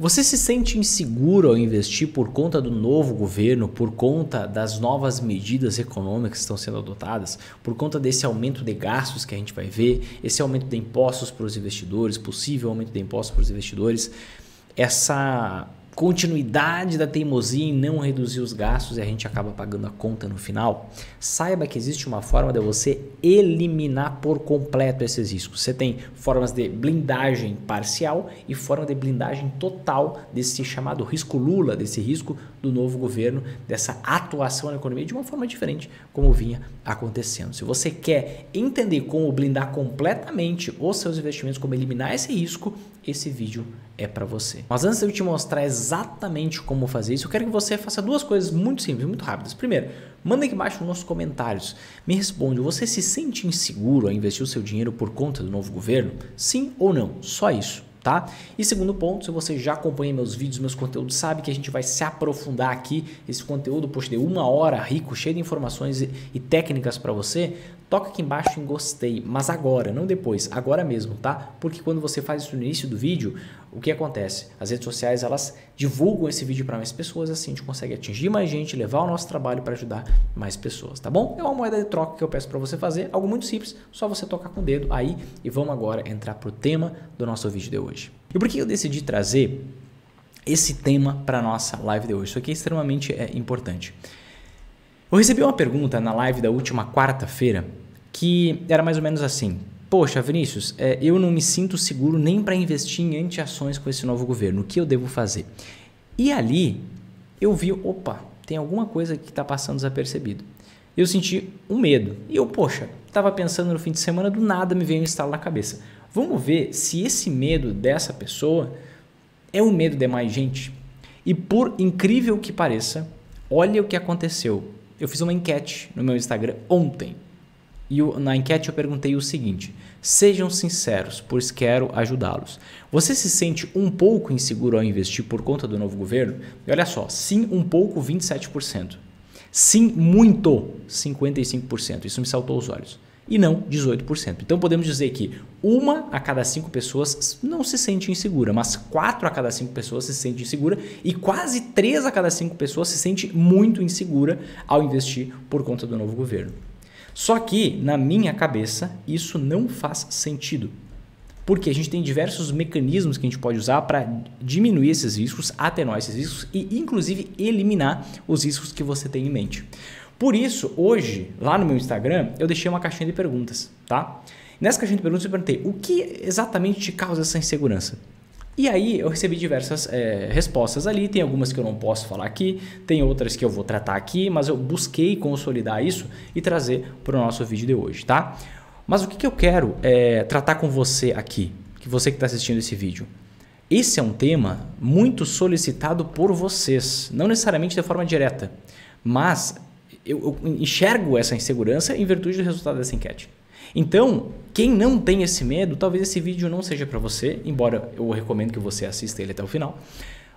Você se sente inseguro ao investir por conta do novo governo, por conta das novas medidas econômicas que estão sendo adotadas, por conta desse aumento de gastos que a gente vai ver, esse aumento de impostos para os investidores, possível aumento de impostos para os investidores, essa continuidade da teimosia em não reduzir os gastos e a gente acaba pagando a conta no final? Saiba que existe uma forma de você eliminar por completo esses riscos. Você tem formas de blindagem parcial e forma de blindagem total desse chamado risco Lula, desse risco do novo governo, dessa atuação na economia de uma forma diferente como vinha acontecendo. Se você quer entender como blindar completamente os seus investimentos, como eliminar esse risco, esse vídeo é para você. Mas antes de eu te mostrar exatamente como fazer isso, eu quero que você faça duas coisas muito simples, muito rápidas. Primeiro, manda aqui embaixo nos comentários, me responde, você se sente inseguro ao investir o seu dinheiro por conta do novo governo? Sim ou não? Só isso. Tá? E segundo ponto, se você já acompanha meus vídeos, meus conteúdos, sabe que a gente vai se aprofundar aqui, esse conteúdo, poxa, de 1 hora rico, cheio de informações e técnicas para você, toca aqui embaixo em gostei, mas agora, não depois, agora mesmo, tá? Porque quando você faz isso no início do vídeo, o que acontece? As redes sociais, elas divulgam esse vídeo para mais pessoas, assim a gente consegue atingir mais gente, levar o nosso trabalho para ajudar mais pessoas, tá bom? É uma moeda de troca que eu peço para você fazer, algo muito simples, só você tocar com o dedo aí e vamos agora entrar pro tema do nosso vídeo de hoje. E por que eu decidi trazer esse tema para nossa live de hoje? Isso aqui é extremamente importante. Eu recebi uma pergunta na live da última quarta-feira que era mais ou menos assim: poxa, Vinícius, eu não me sinto seguro nem para investir em anti-ações com esse novo governo, o que eu devo fazer? E ali eu vi, opa, tem alguma coisa que está passando desapercebido. Eu senti um medo e eu, poxa, estava pensando no fim de semana, do nada me veio um estalo na cabeça. Vamos ver se esse medo dessa pessoa é o medo de mais gente. E por incrível que pareça, olha o que aconteceu. Eu fiz uma enquete no meu Instagram ontem. E na enquete eu perguntei o seguinte: sejam sinceros, pois quero ajudá-los. Você se sente um pouco inseguro ao investir por conta do novo governo? E olha só, sim um pouco, 27%. Sim muito, 55%. Isso me saltou os olhos. E não 18%. Então podemos dizer que 1 a cada 5 pessoas não se sente insegura, mas 4 a cada 5 pessoas se sente insegura e quase 3 a cada 5 pessoas se sente muito insegura ao investir por conta do novo governo. Só que, na minha cabeça, isso não faz sentido. Porque a gente tem diversos mecanismos que a gente pode usar para diminuir esses riscos, atenuar esses riscos e, inclusive, eliminar os riscos que você tem em mente. Por isso, hoje, lá no meu Instagram, eu deixei uma caixinha de perguntas, tá? Nessa caixinha de perguntas eu perguntei: o que exatamente te causa essa insegurança? E aí eu recebi diversas respostas ali, tem algumas que eu não posso falar aqui, tem outras que eu vou tratar aqui, mas eu busquei consolidar isso e trazer para o nosso vídeo de hoje, tá? Mas o que eu quero tratar com você aqui, que você que está assistindo esse vídeo? Esse é um tema muito solicitado por vocês, não necessariamente de forma direta, mas eu enxergo essa insegurança em virtude do resultado dessa enquete. Então, quem não tem esse medo, talvez esse vídeo não seja para você, embora eu recomendo que você assista ele até o final.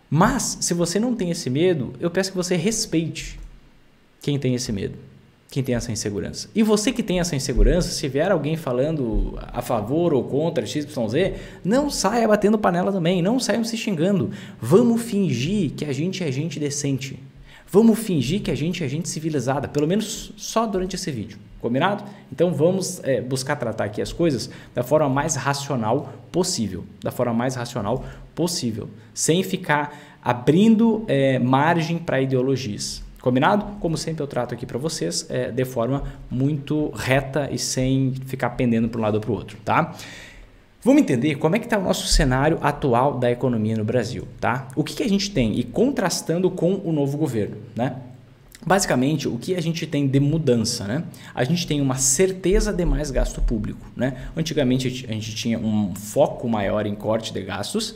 Mas, se você não tem esse medo, eu peço que você respeite quem tem esse medo, quem tem essa insegurança. E você que tem essa insegurança, se vier alguém falando a favor ou contra XYZ, não saia batendo panela também, não saiam se xingando. Vamos fingir que a gente é gente decente. Vamos fingir que a gente é gente civilizada, pelo menos só durante esse vídeo, combinado? Então vamos buscar tratar aqui as coisas da forma mais racional possível, sem ficar abrindo margem para ideologias, combinado? Como sempre eu trato aqui para vocês de forma muito reta e sem ficar pendendo para um lado ou para o outro, tá? Vamos entender como é que está o nosso cenário atual da economia no Brasil, tá? O que a gente tem e contrastando com o novo governo, né? Basicamente, o que a gente tem de mudança, né? A gente tem uma certeza de mais gasto público, né? Antigamente a gente tinha um foco maior em corte de gastos,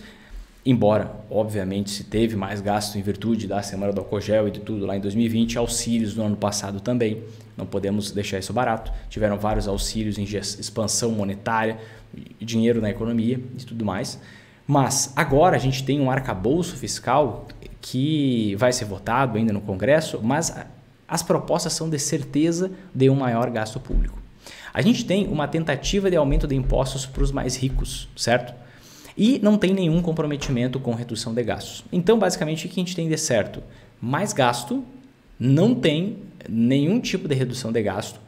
embora, obviamente, se teve mais gasto em virtude da semana do álcool gel e de tudo lá em 2020, auxílios no ano passado também, não podemos deixar isso barato, tiveram vários auxílios em expansão monetária, dinheiro na economia e tudo mais, mas agora a gente tem um arcabouço fiscal que vai ser votado ainda no Congresso, mas as propostas são de certeza de um maior gasto público. A gente tem uma tentativa de aumento de impostos para os mais ricos, certo? E não tem nenhum comprometimento com redução de gastos. Então, basicamente, o que a gente tem de certo? Mais gasto, não tem nenhum tipo de redução de gasto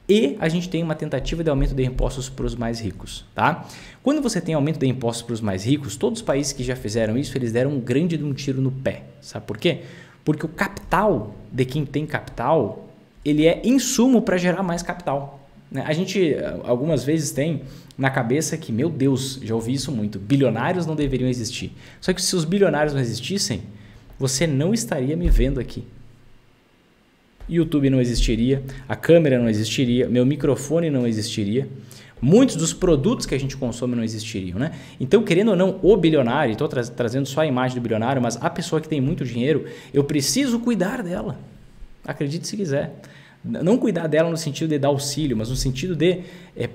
e a gente tem uma tentativa de aumento de impostos para os mais ricos. Tá? Quando você tem aumento de impostos para os mais ricos, todos os países que já fizeram isso, eles deram um grande tiro no pé. Sabe por quê? Porque o capital de quem tem capital, ele é insumo para gerar mais capital. A gente algumas vezes tem na cabeça que, meu Deus, já ouvi isso muito, bilionários não deveriam existir. Só que se os bilionários não existissem, você não estaria me vendo aqui. YouTube não existiria, a câmera não existiria, meu microfone não existiria, muitos dos produtos que a gente consome não existiriam, né? Então, querendo ou não, o bilionário, estou trazendo só a imagem do bilionário, mas a pessoa que tem muito dinheiro, eu preciso cuidar dela. Acredite se quiser. Não cuidar dela no sentido de dar auxílio, mas no sentido de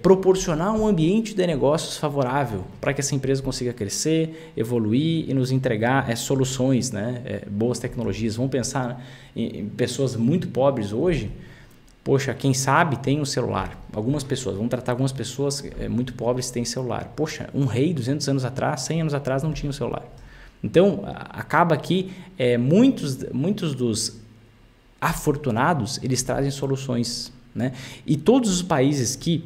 proporcionar um ambiente de negócios favorável para que essa empresa consiga crescer, evoluir e nos entregar soluções, né? Boas tecnologias. Vamos pensar em pessoas muito pobres hoje. Poxa, quem sabe tem um celular. Algumas pessoas, vamos tratar algumas pessoas muito pobres que têm celular. Poxa, um rei 200 anos atrás, 100 anos atrás não tinha um celular. Então, acaba que muitos dos afortunados, eles trazem soluções, né? E todos os países que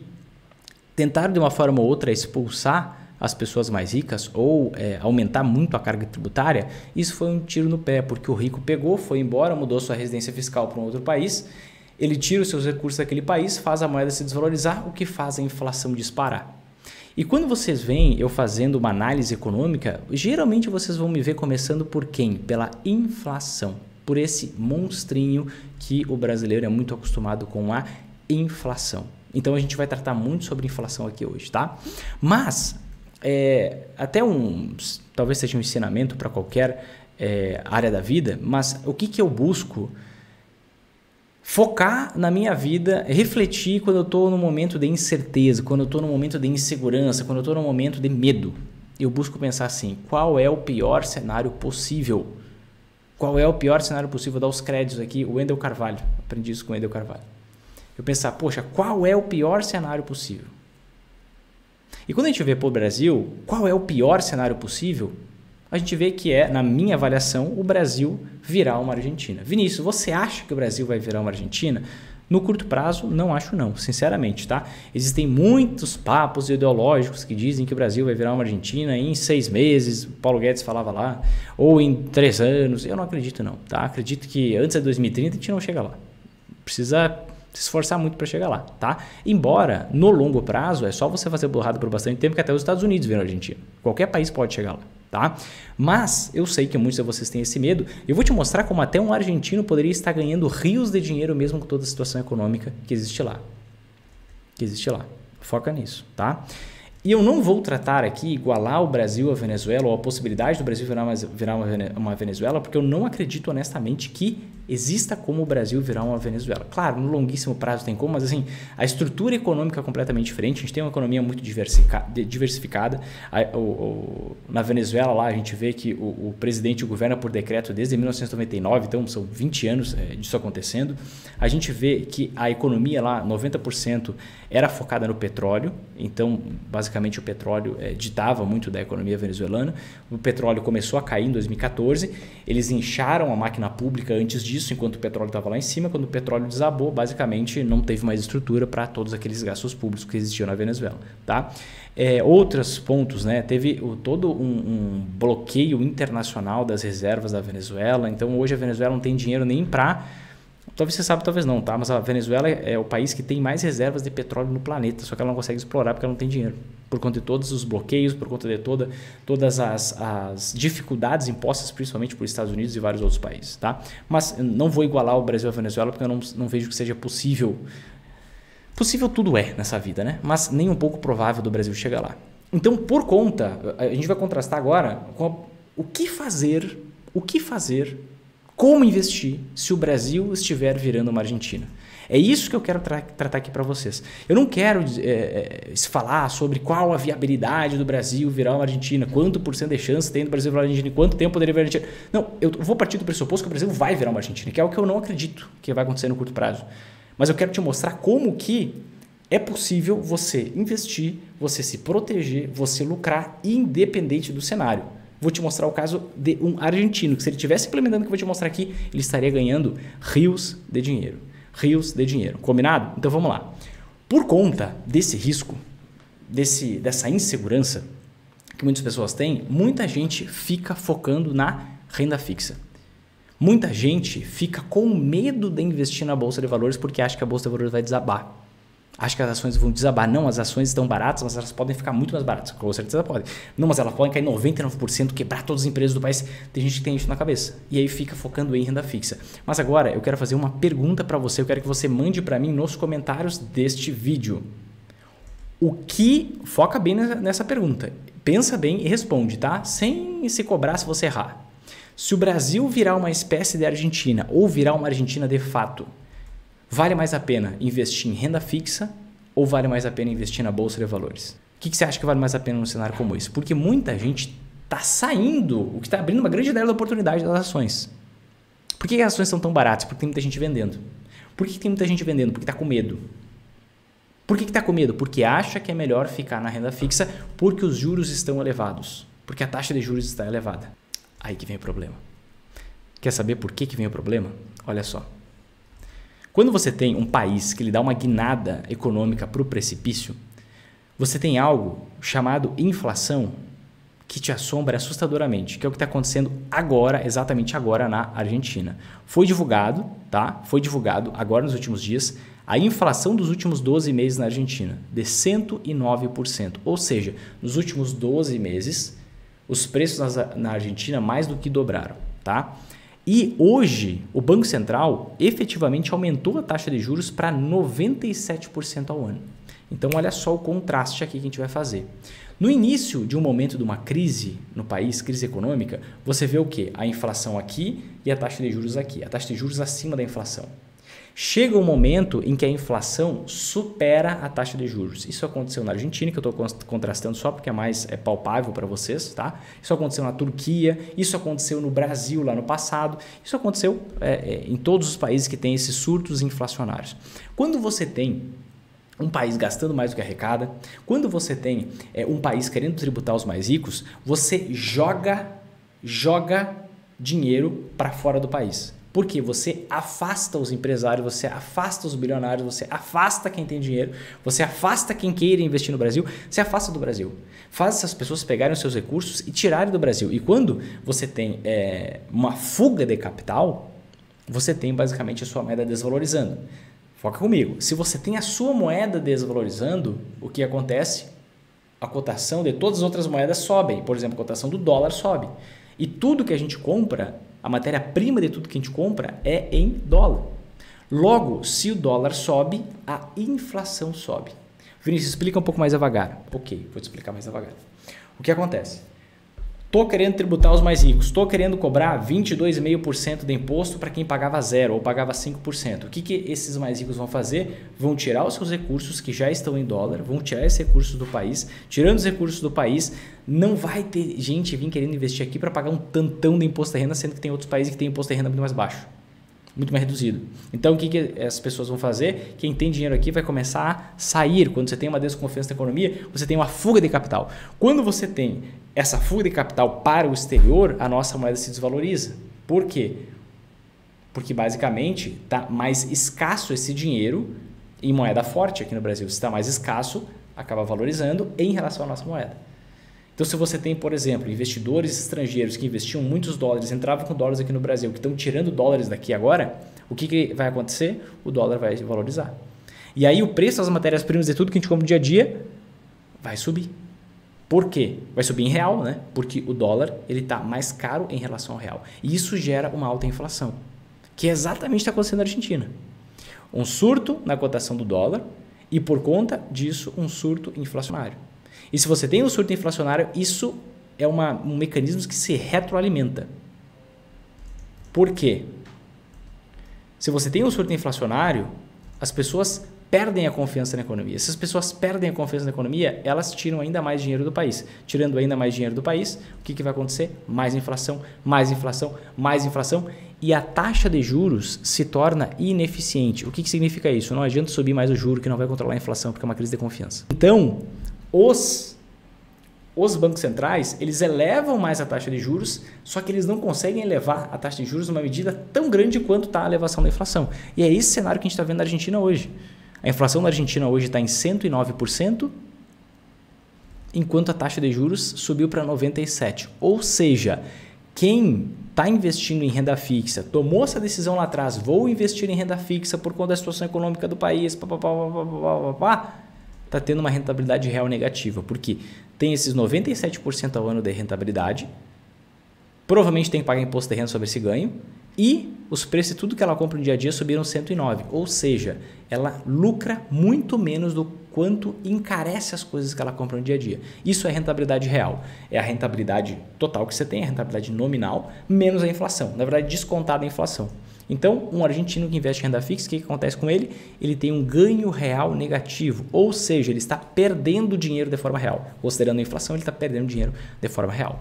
tentaram de uma forma ou outra expulsar as pessoas mais ricas ou aumentar muito a carga tributária, isso foi um tiro no pé, porque o rico pegou, foi embora, mudou sua residência fiscal para um outro país, ele tira os seus recursos daquele país, faz a moeda se desvalorizar, o que faz a inflação disparar. E quando vocês veem eu fazendo uma análise econômica, geralmente vocês vão me ver começando por quem? Pela inflação. Por esse monstrinho que o brasileiro é muito acostumado com a inflação. Então a gente vai tratar muito sobre inflação aqui hoje, tá? Mas talvez seja um ensinamento para qualquer área da vida, mas o que eu busco? Focar na minha vida, refletir quando eu estou no momento de incerteza, quando eu estou no momento de insegurança, quando eu estou no momento de medo. Eu busco pensar assim, qual é o pior cenário possível? Qual é o pior cenário possível? Vou dar os créditos aqui, o Wendel Carvalho. Aprendi isso com o Wendel Carvalho. Eu pensar, poxa, qual é o pior cenário possível? E quando a gente vê para o Brasil, qual é o pior cenário possível? A gente vê que na minha avaliação, o Brasil virar uma Argentina. Vinícius, você acha que o Brasil vai virar uma Argentina? No curto prazo, não acho não, sinceramente, tá? Existem muitos papos ideológicos que dizem que o Brasil vai virar uma Argentina em 6 meses, o Paulo Guedes falava lá, ou em 3 anos. Eu não acredito não, tá? Acredito que antes de 2030 a gente não chega lá. Precisa se esforçar muito para chegar lá, tá? Embora, no longo prazo, é só você fazer burrada por bastante tempo que até os Estados Unidos viram a Argentina. Qualquer país pode chegar lá, tá? Mas eu sei que muitos de vocês têm esse medo. Eu vou te mostrar como até um argentino poderia estar ganhando rios de dinheiro mesmo com toda a situação econômica que existe lá. Foca nisso, tá? E eu não vou tratar aqui igualar o Brasil à Venezuela ou a possibilidade do Brasil virar uma Venezuela, porque eu não acredito honestamente que exista como o Brasil virar uma Venezuela. Claro, no longuíssimo prazo tem como, mas assim, a estrutura econômica é completamente diferente. A gente tem uma economia muito diversificada. Na Venezuela lá a gente vê que o presidente governa por decreto desde 1999, então são 20 anos disso acontecendo. A gente vê que a economia lá, 90% era focada no petróleo, então basicamente o petróleo ditava muito da economia venezuelana. O petróleo começou a cair em 2014, eles incharam a máquina pública antes disso, enquanto o petróleo estava lá em cima. Quando o petróleo desabou, basicamente não teve mais estrutura para todos aqueles gastos públicos que existiam na Venezuela, tá? Outros pontos, né? Teve todo um bloqueio internacional das reservas da Venezuela, então hoje a Venezuela não tem dinheiro nem para... Talvez você saiba, talvez não, tá? Mas a Venezuela é o país que tem mais reservas de petróleo no planeta, só que ela não consegue explorar porque ela não tem dinheiro. Por conta de todos os bloqueios, por conta de todas as dificuldades impostas, principalmente por Estados Unidos e vários outros países, tá? Mas não vou igualar o Brasil à Venezuela porque eu não vejo que seja possível. Possível tudo é nessa vida, né? Mas nem um pouco provável do Brasil chegar lá. Então, por conta, a gente vai contrastar agora com o que fazer, como investir se o Brasil estiver virando uma Argentina. É isso que eu quero tratar aqui para vocês. Eu não quero falar sobre qual a viabilidade do Brasil virar uma Argentina, quanto por cento de chance tem do Brasil virar uma Argentina, quanto tempo poderia virar uma Argentina. Não, eu vou partir do pressuposto que o Brasil vai virar uma Argentina, que é o que eu não acredito que vai acontecer no curto prazo. Mas eu quero te mostrar como que É possível você investir, você se proteger, você lucrar independente do cenário. Vou te mostrar o caso de um argentino, que se ele estivesse implementando o que eu vou te mostrar aqui, ele estaria ganhando rios de dinheiro. Rios de dinheiro. Combinado? Então vamos lá. Por conta desse risco, dessa insegurança que muitas pessoas têm, muita gente fica focando na renda fixa. Muita gente fica com medo de investir na Bolsa de Valores porque acha que a Bolsa de Valores vai desabar. Acha que as ações vão desabar. Não, as ações estão baratas, mas elas podem ficar muito mais baratas. Com certeza podem. Não, mas elas podem cair 99%, quebrar todas as empresas do país. Tem gente que tem isso na cabeça. E aí fica focando em renda fixa. Mas agora eu quero fazer uma pergunta para você. Eu quero que você mande para mim nos comentários deste vídeo. Foca bem nessa pergunta. Pensa bem e responde, tá? Sem se cobrar se você errar. Se o Brasil virar uma espécie de Argentina ou virar uma Argentina de fato, vale mais a pena investir em renda fixa ou vale mais a pena investir na Bolsa de Valores? O que você acha que vale mais a pena num cenário como esse? Porque muita gente está saindo, o que está abrindo uma grande janela de oportunidade das ações. Por que as ações são tão baratas? Porque tem muita gente vendendo. Por que tem muita gente vendendo? Porque está com medo. Por que está com medo? Porque acha que é melhor ficar na renda fixa porque os juros estão elevados. Porque a taxa de juros está elevada. Aí que vem o problema. Quer saber por que vem o problema? Olha só. Quando você tem um país que lhe dá uma guinada econômica para o precipício, você tem algo chamado inflação que te assombra assustadoramente, que é o que está acontecendo agora, exatamente agora na Argentina. Foi divulgado, tá? Foi divulgado agora nos últimos dias a inflação dos últimos 12 meses na Argentina, de 109%. Ou seja, nos últimos 12 meses, os preços na Argentina mais do que dobraram, tá? E hoje o Banco Central efetivamente aumentou a taxa de juros para 97% ao ano. Então olha só o contraste aqui que a gente vai fazer. No início de um momento de uma crise no país, crise econômica, você vê o quê? A inflação aqui e a taxa de juros aqui. A taxa de juros acima da inflação. Chega um momento em que a inflação supera a taxa de juros. Isso aconteceu na Argentina, que eu estou contrastando só porque é mais palpável para vocês, tá? Isso aconteceu na Turquia, isso aconteceu no Brasil lá no passado, isso aconteceu em todos os países que têm esses surtos inflacionários. Quando você tem um país gastando mais do que arrecada, quando você tem um país querendo tributar os mais ricos, você joga dinheiro para fora do país. Porque você afasta os empresários, você afasta os bilionários, você afasta quem tem dinheiro, você afasta quem queira investir no Brasil, você afasta do Brasil. Faz essas pessoas pegarem os seus recursos e tirarem do Brasil. E quando você tem uma fuga de capital, você tem basicamente a sua moeda desvalorizando. Foca comigo. Se você tem a sua moeda desvalorizando, o que acontece? A cotação de todas as outras moedas sobe. Por exemplo, a cotação do dólar sobe. E tudo que a gente compra, a matéria-prima de tudo que a gente compra é em dólar. Logo, se o dólar sobe, a inflação sobe. Vinícius, explica um pouco mais devagar. Ok, vou te explicar mais devagar. O que acontece? Estou querendo tributar os mais ricos, estou querendo cobrar 22,5% de imposto para quem pagava 0% ou pagava 5%. O que esses mais ricos vão fazer? Vão tirar os seus recursos que já estão em dólar, vão tirar esses recursos do país. Tirando os recursos do país, não vai ter gente vir querendo investir aqui para pagar um tantão de imposto de renda, sendo que tem outros países que têm imposto de renda muito mais baixo, muito mais reduzido. Então, o que as pessoas vão fazer? Quem tem dinheiro aqui vai começar a sair. Quando você tem uma desconfiança da economia, você tem uma fuga de capital. Quando você tem essa fuga de capital para o exterior, a nossa moeda se desvaloriza. Por quê? Porque basicamente está mais escasso esse dinheiro em moeda forte aqui no Brasil. Se está mais escasso, acaba valorizando em relação à nossa moeda. Então, se você tem, por exemplo, investidores estrangeiros que investiam muitos dólares, entravam com dólares aqui no Brasil, que estão tirando dólares daqui agora, o que vai acontecer? O dólar vai valorizar. E aí o preço das matérias-primas de tudo que a gente compra no dia a dia vai subir. Por quê? Vai subir em real, né? Porque o dólar está mais caro em relação ao real. E isso gera uma alta inflação, que é exatamente o que está acontecendo na Argentina. Um surto na cotação do dólar e, por conta disso, um surto inflacionário. E se você tem um surto inflacionário, isso é um mecanismo que se retroalimenta. Por quê? Se você tem um surto inflacionário, as pessoas perdem a confiança na economia. Se as pessoas perdem a confiança na economia, elas tiram ainda mais dinheiro do país. Tirando ainda mais dinheiro do país, o que vai acontecer? Mais inflação, mais inflação, mais inflação. e a taxa de juros se torna ineficiente. O que significa isso? Não adianta subir mais o juro que não vai controlar a inflação porque é uma crise de confiança. Então, os bancos centrais, eles elevam mais a taxa de juros, só que eles não conseguem elevar a taxa de juros numa medida tão grande quanto está a elevação da inflação. E é esse cenário que a gente está vendo na Argentina hoje. A inflação na Argentina hoje está em 109%, enquanto a taxa de juros subiu para 97%. Ou seja, quem está investindo em renda fixa, tomou essa decisão lá atrás, vou investir em renda fixa por conta da situação econômica do país, está tendo uma rentabilidade real negativa, porque tem esses 97% ao ano de rentabilidade, provavelmente tem que pagar imposto de renda sobre esse ganho, e os preços de tudo que ela compra no dia a dia subiram 109%, ou seja, ela lucra muito menos do quanto encarece as coisas que ela compra no dia a dia. Isso é rentabilidade real, é a rentabilidade total que você tem, a rentabilidade nominal, menos a inflação, na verdade descontada a inflação. Então, um argentino que investe em renda fixa, o que acontece com ele? Ele tem um ganho real negativo, ou seja, ele está perdendo dinheiro de forma real. Considerando a inflação, ele está perdendo dinheiro de forma real.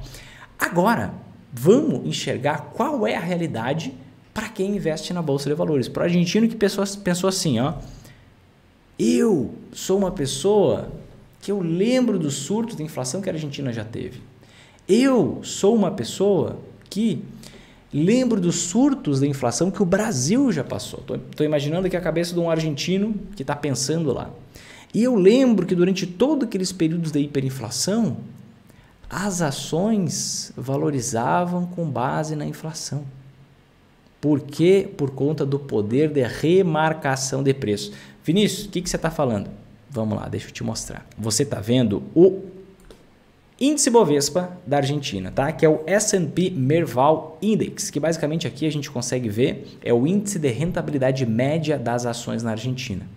Agora, vamos enxergar qual é a realidade para quem investe na Bolsa de Valores. Para o argentino que pensou assim, ó, eu sou uma pessoa que eu lembro dos surtos de inflação que a Argentina já teve. Eu sou uma pessoa que lembro dos surtos da inflação que o Brasil já passou. Estou imaginando aqui a cabeça de um argentino que está pensando lá. E eu lembro que durante todos aqueles períodos de hiperinflação, as ações valorizavam com base na inflação. Por quê? Por conta do poder de remarcação de preço. Vinícius, o que você está falando? Vamos lá, deixa eu te mostrar. Você está vendo o índice Bovespa da Argentina, tá? Que é o S&P Merval Index, que basicamente aqui a gente consegue ver é o índice de rentabilidade média das ações na Argentina.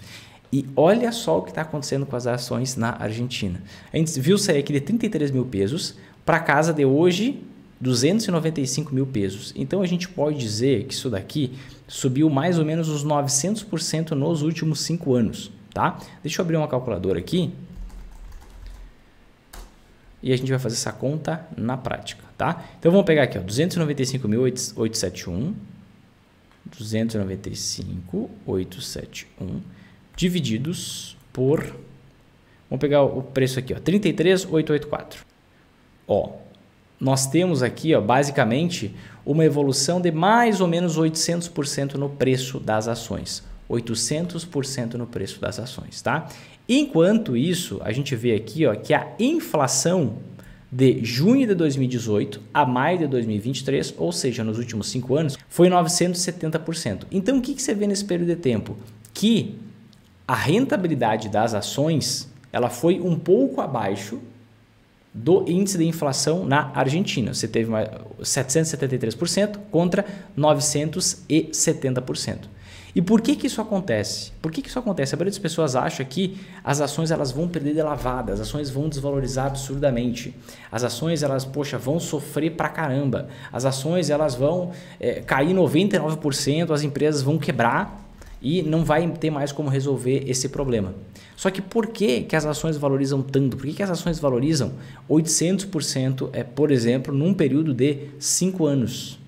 E olha só o que está acontecendo com as ações na Argentina. A gente viu sair aqui de 33 mil pesos para casa de hoje 295 mil pesos. Então a gente pode dizer que isso daqui subiu mais ou menos os 900% nos últimos 5 anos, tá? Deixa eu abrir uma calculadora aqui. E a gente vai fazer essa conta na prática, tá? Então vamos pegar aqui, ó, 295.871, 295.871 divididos por, vamos pegar o preço aqui, ó, 33.884. Ó, nós temos aqui, ó, basicamente uma evolução de mais ou menos 800% no preço das ações. 800% no preço das ações, tá? Enquanto isso, a gente vê aqui, ó, que a inflação de junho de 2018 a maio de 2023, ou seja, nos últimos 5 anos, foi 970%. Então, o que você vê nesse período de tempo? Que a rentabilidade das ações ela foi um pouco abaixo do índice de inflação na Argentina. Você teve 773% contra 970%. E por que isso acontece? Por que isso acontece? A maioria das pessoas acha que as ações elas vão perder de lavada, as ações vão desvalorizar absurdamente, as ações elas, poxa, vão sofrer pra caramba, as ações elas vão cair 99%, as empresas vão quebrar e não vai ter mais como resolver esse problema. Só que por que as ações valorizam tanto? Por que as ações valorizam 800%, por exemplo, num período de 5 anos?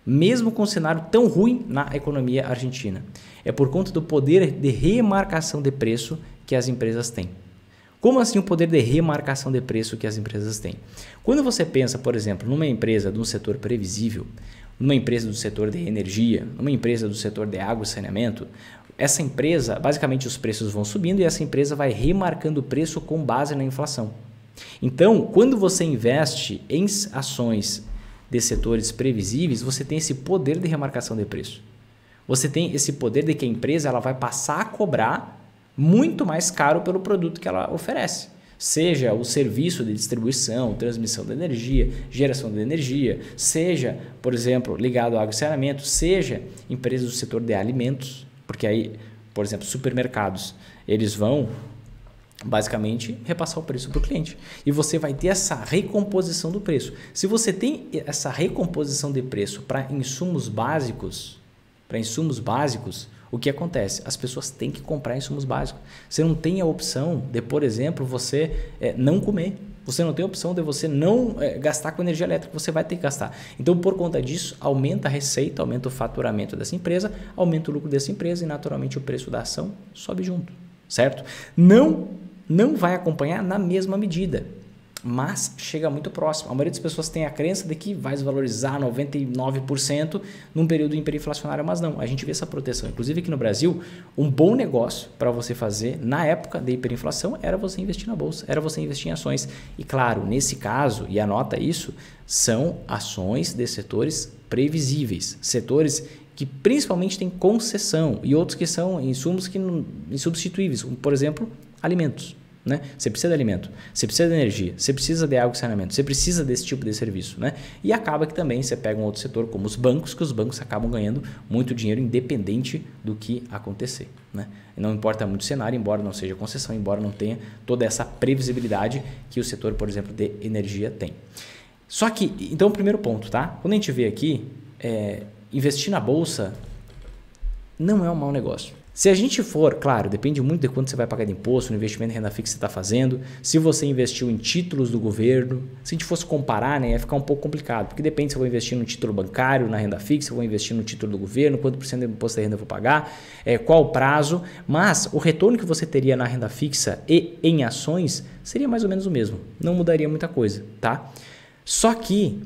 Mesmo com um cenário tão ruim na economia argentina. É por conta do poder de remarcação de preço que as empresas têm. Como assim o poder de remarcação de preço que as empresas têm? Quando você pensa, por exemplo, numa empresa de um setor previsível, numa empresa do setor de energia, numa empresa do setor de água e saneamento, essa empresa, basicamente os preços vão subindo e essa empresa vai remarcando o preço com base na inflação. Então, quando você investe em ações de setores previsíveis, você tem esse poder de remarcação de preço. Você tem esse poder de que a empresa ela vai passar a cobrar muito mais caro pelo produto que ela oferece. Seja o serviço de distribuição, transmissão de energia, geração de energia, seja, por exemplo, ligado ao água e saneamento, seja empresas do setor de alimentos, porque aí, por exemplo, supermercados, eles vão basicamente repassar o preço para o cliente. E você vai ter essa recomposição do preço. Se você tem essa recomposição de preço para insumos básicos, o que acontece? As pessoas têm que comprar insumos básicos. Você não tem a opção de, por exemplo, você não comer. Você não tem opção de você não gastar com energia elétrica, você vai ter que gastar. Então, por conta disso, aumenta a receita, aumenta o faturamento dessa empresa, aumenta o lucro dessa empresa e, naturalmente, o preço da ação sobe junto, certo? Não vai acompanhar na mesma medida, mas chega muito próximo. A maioria das pessoas tem a crença de que vai se valorizar 99% num período hiperinflacionário, mas não. A gente vê essa proteção. Inclusive aqui no Brasil, um bom negócio para você fazer na época da hiperinflação era você investir na bolsa, era você investir em ações. E claro, nesse caso, e anota isso, são ações de setores previsíveis, setores que principalmente têm concessão e outros que são insumos insubstituíveis, como por exemplo, alimentos. Né? Você precisa de alimento, você precisa de energia, você precisa de água e saneamento, você precisa desse tipo de serviço. Né? E acaba que também você pega um outro setor como os bancos, que os bancos acabam ganhando muito dinheiro independente do que acontecer. Né? E não importa muito o cenário, embora não seja concessão, embora não tenha toda essa previsibilidade que o setor, por exemplo, de energia tem. Só que, então o primeiro ponto, tá? Quando a gente vê aqui, investir na bolsa não é um mau negócio. Se a gente for, claro, depende muito de quanto você vai pagar de imposto, no investimento em renda fixa que você está fazendo, se você investiu em títulos do governo, se a gente fosse comparar, né, ia ficar um pouco complicado, porque depende se eu vou investir no título bancário, na renda fixa, se eu vou investir no título do governo, quanto por cento do imposto da renda eu vou pagar, qual o prazo, mas o retorno que você teria na renda fixa e em ações seria mais ou menos o mesmo, não mudaria muita coisa, tá? Só que,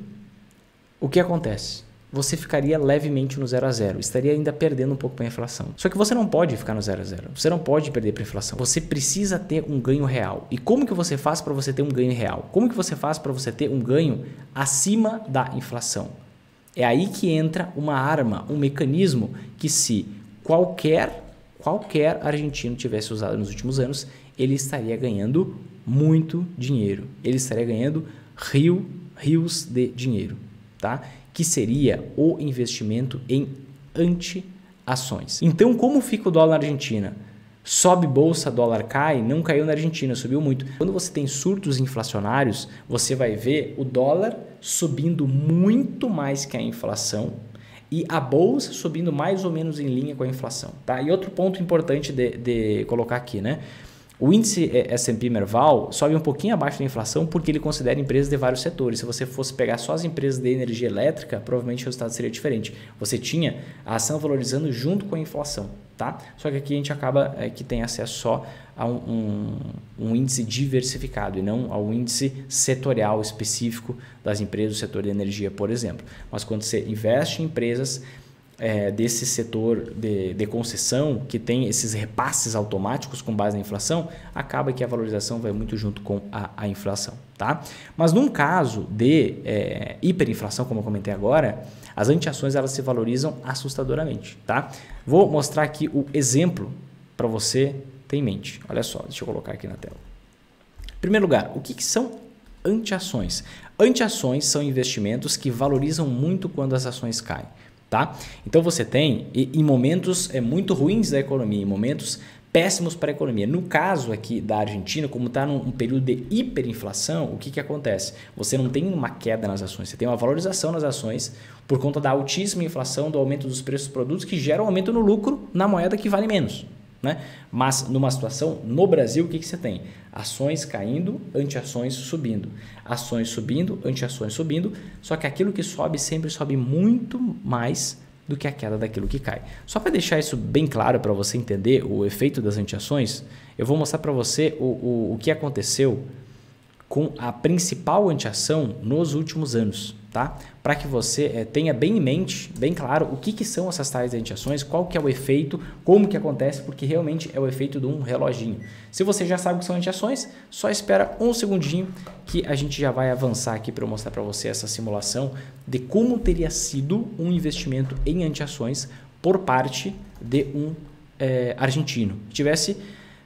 o que acontece? Você ficaria levemente no 0 a 0, estaria ainda perdendo um pouco para a inflação. Só que você não pode ficar no 0 a 0, você não pode perder para a inflação. Você precisa ter um ganho real. E como que você faz para você ter um ganho real? Como que você faz para você ter um ganho acima da inflação? É aí que entra uma arma, um mecanismo que se qualquer argentino tivesse usado nos últimos anos, ele estaria ganhando muito dinheiro. Ele estaria ganhando rios de dinheiro, tá? Que seria o investimento em anti-ações. Então, como fica o dólar na Argentina? Sobe bolsa, dólar cai, não caiu na Argentina, subiu muito. Quando você tem surtos inflacionários, você vai ver o dólar subindo muito mais que a inflação e a bolsa subindo mais ou menos em linha com a inflação. Tá? E outro ponto importante de colocar aqui, né? O índice S&P Merval sobe um pouquinho abaixo da inflação porque ele considera empresas de vários setores. Se você fosse pegar só as empresas de energia elétrica, provavelmente o resultado seria diferente. Você tinha a ação valorizando junto com a inflação, tá? Só que aqui a gente acaba que tem acesso só a um índice diversificado e não ao índice setorial específico das empresas do setor de energia, por exemplo. Mas quando você investe em empresas desse setor de concessão, que tem esses repasses automáticos com base na inflação, acaba que a valorização vai muito junto com a inflação. Tá? Mas num caso de hiperinflação, como eu comentei agora, as antiações elas se valorizam assustadoramente. Tá? Vou mostrar aqui o exemplo para você ter em mente. Olha só, deixa eu colocar aqui na tela. Em primeiro lugar, o que são antiações? Antiações são investimentos que valorizam muito quando as ações caem. Tá? Então você tem em momentos muito ruins da economia, em momentos péssimos para a economia. No caso aqui da Argentina, como está num período de hiperinflação, o que acontece? Você não tem uma queda nas ações, você tem uma valorização nas ações por conta da altíssima inflação, do aumento dos preços dos produtos que gera um aumento no lucro na moeda que vale menos. Né? Mas numa situação no Brasil, o que você tem? Ações caindo, anti-ações subindo. Ações subindo, anti-ações subindo. Só que aquilo que sobe sempre sobe muito mais do que a queda daquilo que cai. Só para deixar isso bem claro para você entender o efeito das anti-ações, eu vou mostrar para você o que aconteceu com a principal anti-ação nos últimos anos, tá? Para que você tenha bem em mente, bem claro, o que são essas tais anti-ações, qual que é o efeito, como que acontece, porque realmente é o efeito de um reloginho. Se você já sabe o que são anti-ações, só espera um segundinho que a gente já vai avançar aqui para eu mostrar para você essa simulação de como teria sido um investimento em anti-ações por parte de um argentino que tivesse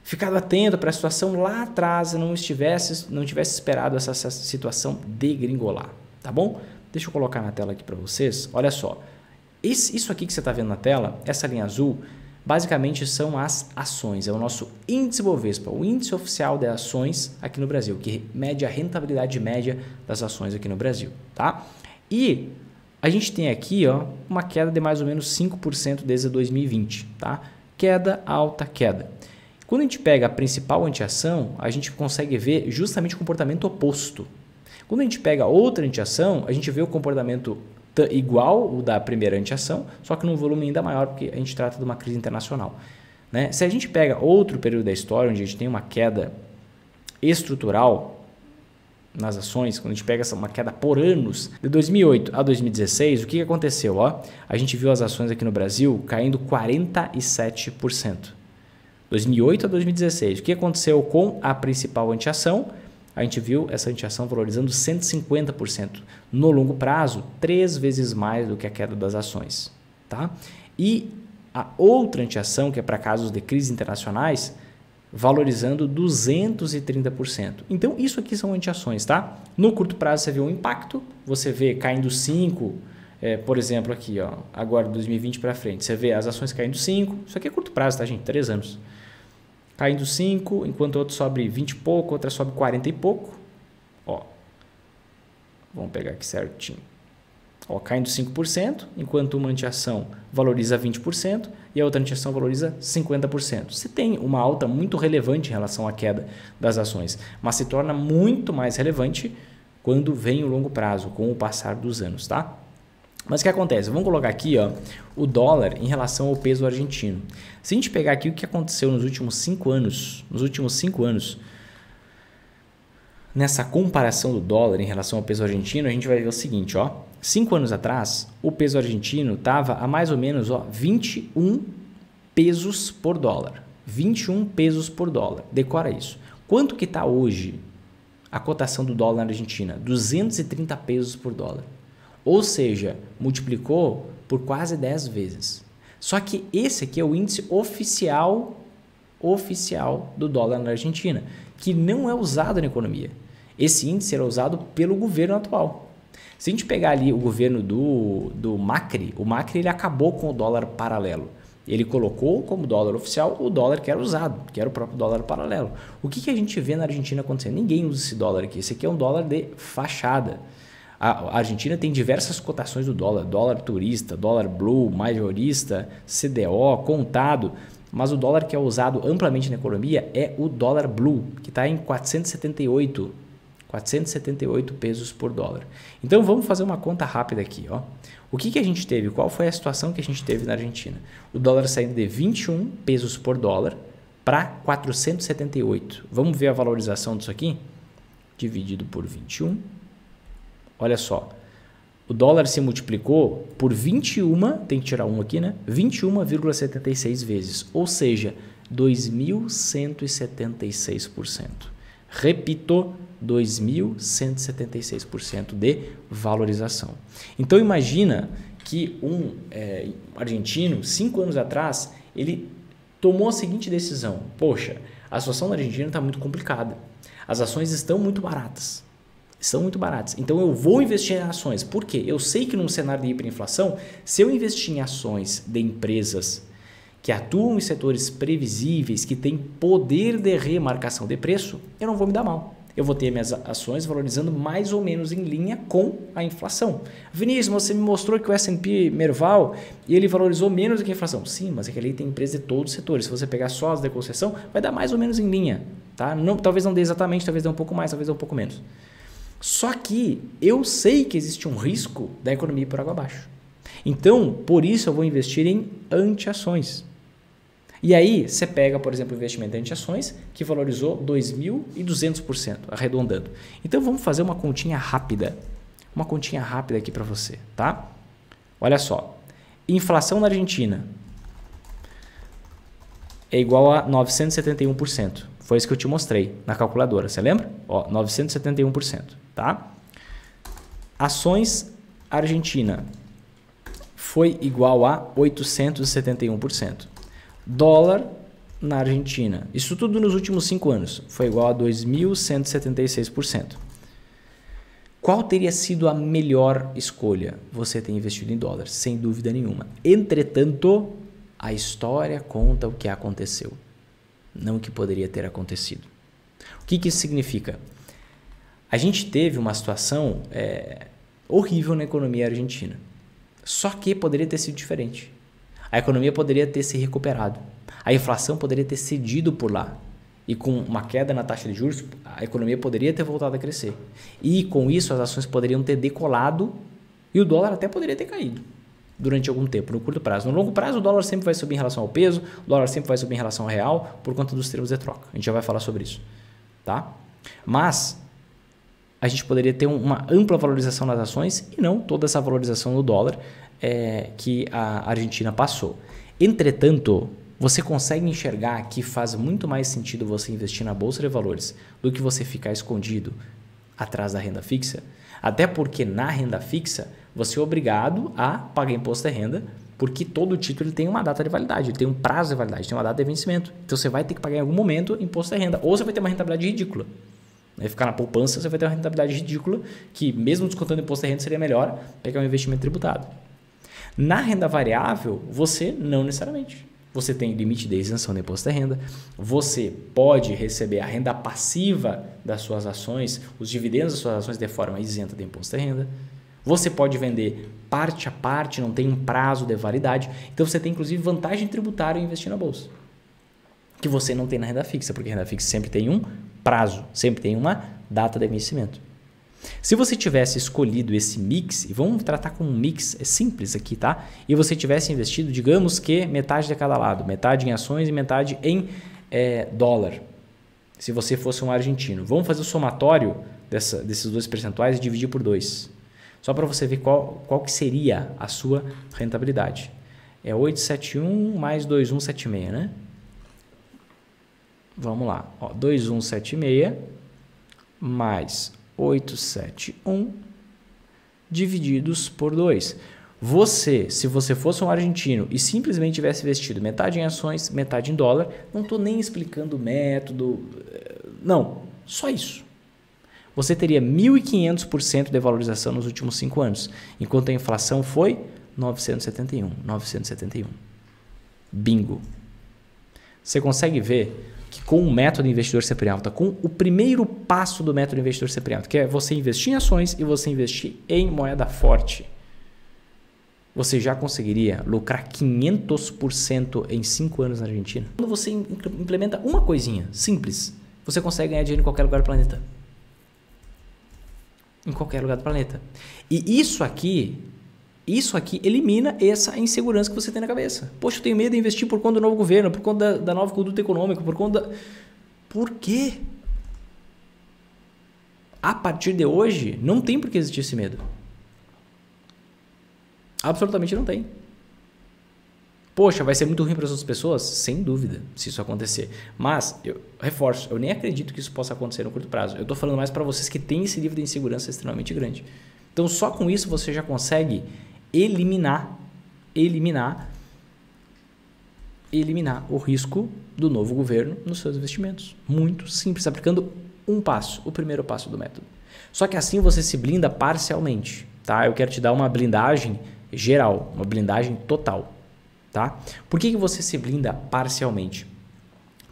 ficado atento para a situação lá atrás e não tivesse esperado essa situação degringolar, tá bom? Deixa eu colocar na tela aqui para vocês. Olha só, isso aqui que você está vendo na tela, essa linha azul, basicamente são as ações, é o nosso índice Bovespa, o índice oficial de ações aqui no Brasil, que mede a rentabilidade média das ações aqui no Brasil, tá? E a gente tem aqui uma queda de mais ou menos 5% desde 2020, tá? Queda, alta, queda. Quando a gente pega a principal antiação, a gente consegue ver justamente o comportamento oposto. Quando a gente pega outra antiação, a gente vê o comportamento igual o da primeira antiação, só que num volume ainda maior, porque a gente trata de uma crise internacional. Né? Se a gente pega outro período da história, onde a gente tem uma queda estrutural nas ações, quando a gente pega uma queda por anos, de 2008 a 2016, o que aconteceu? A gente viu as ações aqui no Brasil caindo 47%. 2008 a 2016, o que aconteceu com a principal antiação? A gente viu essa antiação valorizando 150%. No longo prazo, 3 vezes mais do que a queda das ações. Tá? E a outra antiação, que é para casos de crises internacionais, valorizando 230%. Então, isso aqui são antiações, tá? No curto prazo, você vê um impacto, você vê caindo 5%, por exemplo, aqui, agora 2020 para frente, você vê as ações caindo 5%, isso aqui é curto prazo, tá, gente? 3 anos. Caindo 5%, enquanto outro sobe 20 e pouco, outra sobe 40 e pouco. Vamos pegar aqui certinho. Caindo 5%, enquanto uma antiação valoriza 20% e a outra antiação valoriza 50%. Você tem uma alta muito relevante em relação à queda das ações, mas se torna muito mais relevante quando vem o longo prazo, com o passar dos anos, tá? Mas o que acontece? Vamos colocar aqui o dólar em relação ao peso argentino. Se a gente pegar aqui o que aconteceu nos últimos 5 anos, nessa comparação do dólar em relação ao peso argentino, a gente vai ver o seguinte, 5 anos atrás, o peso argentino estava a mais ou menos 21 pesos por dólar. 21 pesos por dólar. Decora isso. Quanto que está hoje a cotação do dólar na Argentina? 230 pesos por dólar. Ou seja, multiplicou por quase 10 vezes. Só que esse aqui é o índice oficial do dólar na Argentina, que não é usado na economia. Esse índice era usado pelo governo atual. Se a gente pegar ali o governo do Macri, o Macri ele acabou com o dólar paralelo. Ele colocou como dólar oficial o dólar que era usado, que era o próprio dólar paralelo. O que a gente vê na Argentina acontecendo? Ninguém usa esse dólar aqui. Esse aqui é um dólar de fachada. A Argentina tem diversas cotações do dólar, dólar turista, dólar blue, majorista, CDO, contado, mas o dólar que é usado amplamente na economia é o dólar blue, que está em 478 pesos por dólar. Então vamos fazer uma conta rápida aqui. O que a gente teve? Qual foi a situação que a gente teve na Argentina? O dólar saindo de 21 pesos por dólar para 478. Vamos ver a valorização disso aqui? Dividido por 21. Olha só, o dólar se multiplicou por 21, tem que tirar 1 aqui, né? 21,76 vezes, ou seja, 2.176%. Repito, 2.176% de valorização. Então imagina que um argentino, 5 anos atrás, ele tomou a seguinte decisão: poxa, a situação na Argentina está muito complicada, as ações estão muito baratas. Então eu vou investir em ações. Por quê? Eu sei que num cenário de hiperinflação, se eu investir em ações de empresas que atuam em setores previsíveis, que têm poder de remarcação de preço, eu não vou me dar mal. Eu vou ter minhas ações valorizando mais ou menos em linha com a inflação. Vinícius, você me mostrou que o S&P Merval ele valorizou menos do que a inflação. Sim, mas aquele aí tem empresas de todos os setores. Se você pegar só as de concessão, vai dar mais ou menos em linha. Tá? Não, talvez não dê exatamente, talvez dê um pouco mais, talvez dê um pouco menos. Só que eu sei que existe um risco da economia ir por água abaixo. Então, por isso eu vou investir em antiações. E aí, você pega, por exemplo, o investimento em antiações, que valorizou 2.200%, arredondando. Então, vamos fazer uma continha rápida. Uma continha rápida aqui para você, tá? Olha só. Inflação na Argentina é igual a 971%. Foi isso que eu te mostrei na calculadora, você lembra? 971%, tá? Ações Argentina foi igual a 871%. Dólar na Argentina, isso tudo nos últimos 5 anos, foi igual a 2.176%. Qual teria sido a melhor escolha? Você ter investido em dólar, sem dúvida nenhuma. Entretanto, a história conta o que aconteceu, não o que poderia ter acontecido. O que isso significa? A gente teve uma situação horrível na economia argentina, só que poderia ter sido diferente. A economia poderia ter se recuperado. A inflação poderia ter cedido por lá. E com uma queda na taxa de juros, a economia poderia ter voltado a crescer. E com isso as ações poderiam ter decolado e o dólar até poderia ter caído durante algum tempo, no curto prazo. No longo prazo, o dólar sempre vai subir em relação ao peso, o dólar sempre vai subir em relação ao real por conta dos termos de troca. A gente já vai falar sobre isso. Tá? Mas a gente poderia ter uma ampla valorização nas ações e não toda essa valorização no dólar que a Argentina passou. Entretanto, você consegue enxergar que faz muito mais sentido você investir na Bolsa de Valores do que você ficar escondido atrás da renda fixa? Até porque na renda fixa você é obrigado a pagar imposto de renda, porque todo título tem uma data de validade, ele tem um prazo de validade, tem uma data de vencimento. Então você vai ter que pagar em algum momento imposto de renda, ou você vai ter uma rentabilidade ridícula. Aí ficar na poupança, você vai ter uma rentabilidade ridícula, que mesmo descontando imposto de renda seria melhor pegar um investimento tributado. Na renda variável, você não necessariamente. Você tem limite de isenção do imposto de renda, você pode receber a renda passiva das suas ações, os dividendos das suas ações de forma isenta de imposto de renda. Você pode vender parte a parte, não tem um prazo de validade. Então você tem inclusive vantagem tributária em investir na bolsa, que você não tem na renda fixa, porque a renda fixa sempre tem um prazo, sempre tem uma data de vencimento. Se você tivesse escolhido esse mix, e vamos tratar como um mix, é simples aqui, tá? E você tivesse investido, digamos que metade de cada lado, metade em ações e metade em dólar. Se você fosse um argentino. Vamos fazer o somatório desses dois percentuais e dividir por 2. Só para você ver qual que seria a sua rentabilidade. É 871 mais 2176, né? Vamos lá. Ó, 2176 mais 871 divididos por 2. Você, se você fosse um argentino e simplesmente tivesse investido metade em ações, metade em dólar, não estou nem explicando o método, não, só isso. Você teria 1.500% de valorização nos últimos 5 anos, enquanto a inflação foi 971. Bingo. Você consegue ver que com o método investidor sempre alta, com o primeiro passo do método investidor sempre alta, que é você investir em ações e você investir em moeda forte, você já conseguiria lucrar 500% em 5 anos na Argentina? Quando você implementa uma coisinha simples, você consegue ganhar dinheiro em qualquer lugar do planeta. Em qualquer lugar do planeta. E isso aqui elimina essa insegurança que você tem na cabeça. Poxa, eu tenho medo de investir por conta do novo governo, por conta da nova conduta econômica, por conta da... Por quê? A partir de hoje, não tem por que existir esse medo. Absolutamente não tem. Poxa, vai ser muito ruim para as outras pessoas? Sem dúvida, se isso acontecer. Mas, eu reforço, eu nem acredito que isso possa acontecer no curto prazo. Eu estou falando mais para vocês que têm esse nível de insegurança extremamente grande. Então, só com isso você já consegue eliminar o risco do novo governo nos seus investimentos. Muito simples, aplicando um passo, o primeiro passo do método. Só que assim você se blinda parcialmente, tá? Eu quero te dar uma blindagem geral, uma blindagem total, tá? Por que você se blinda parcialmente?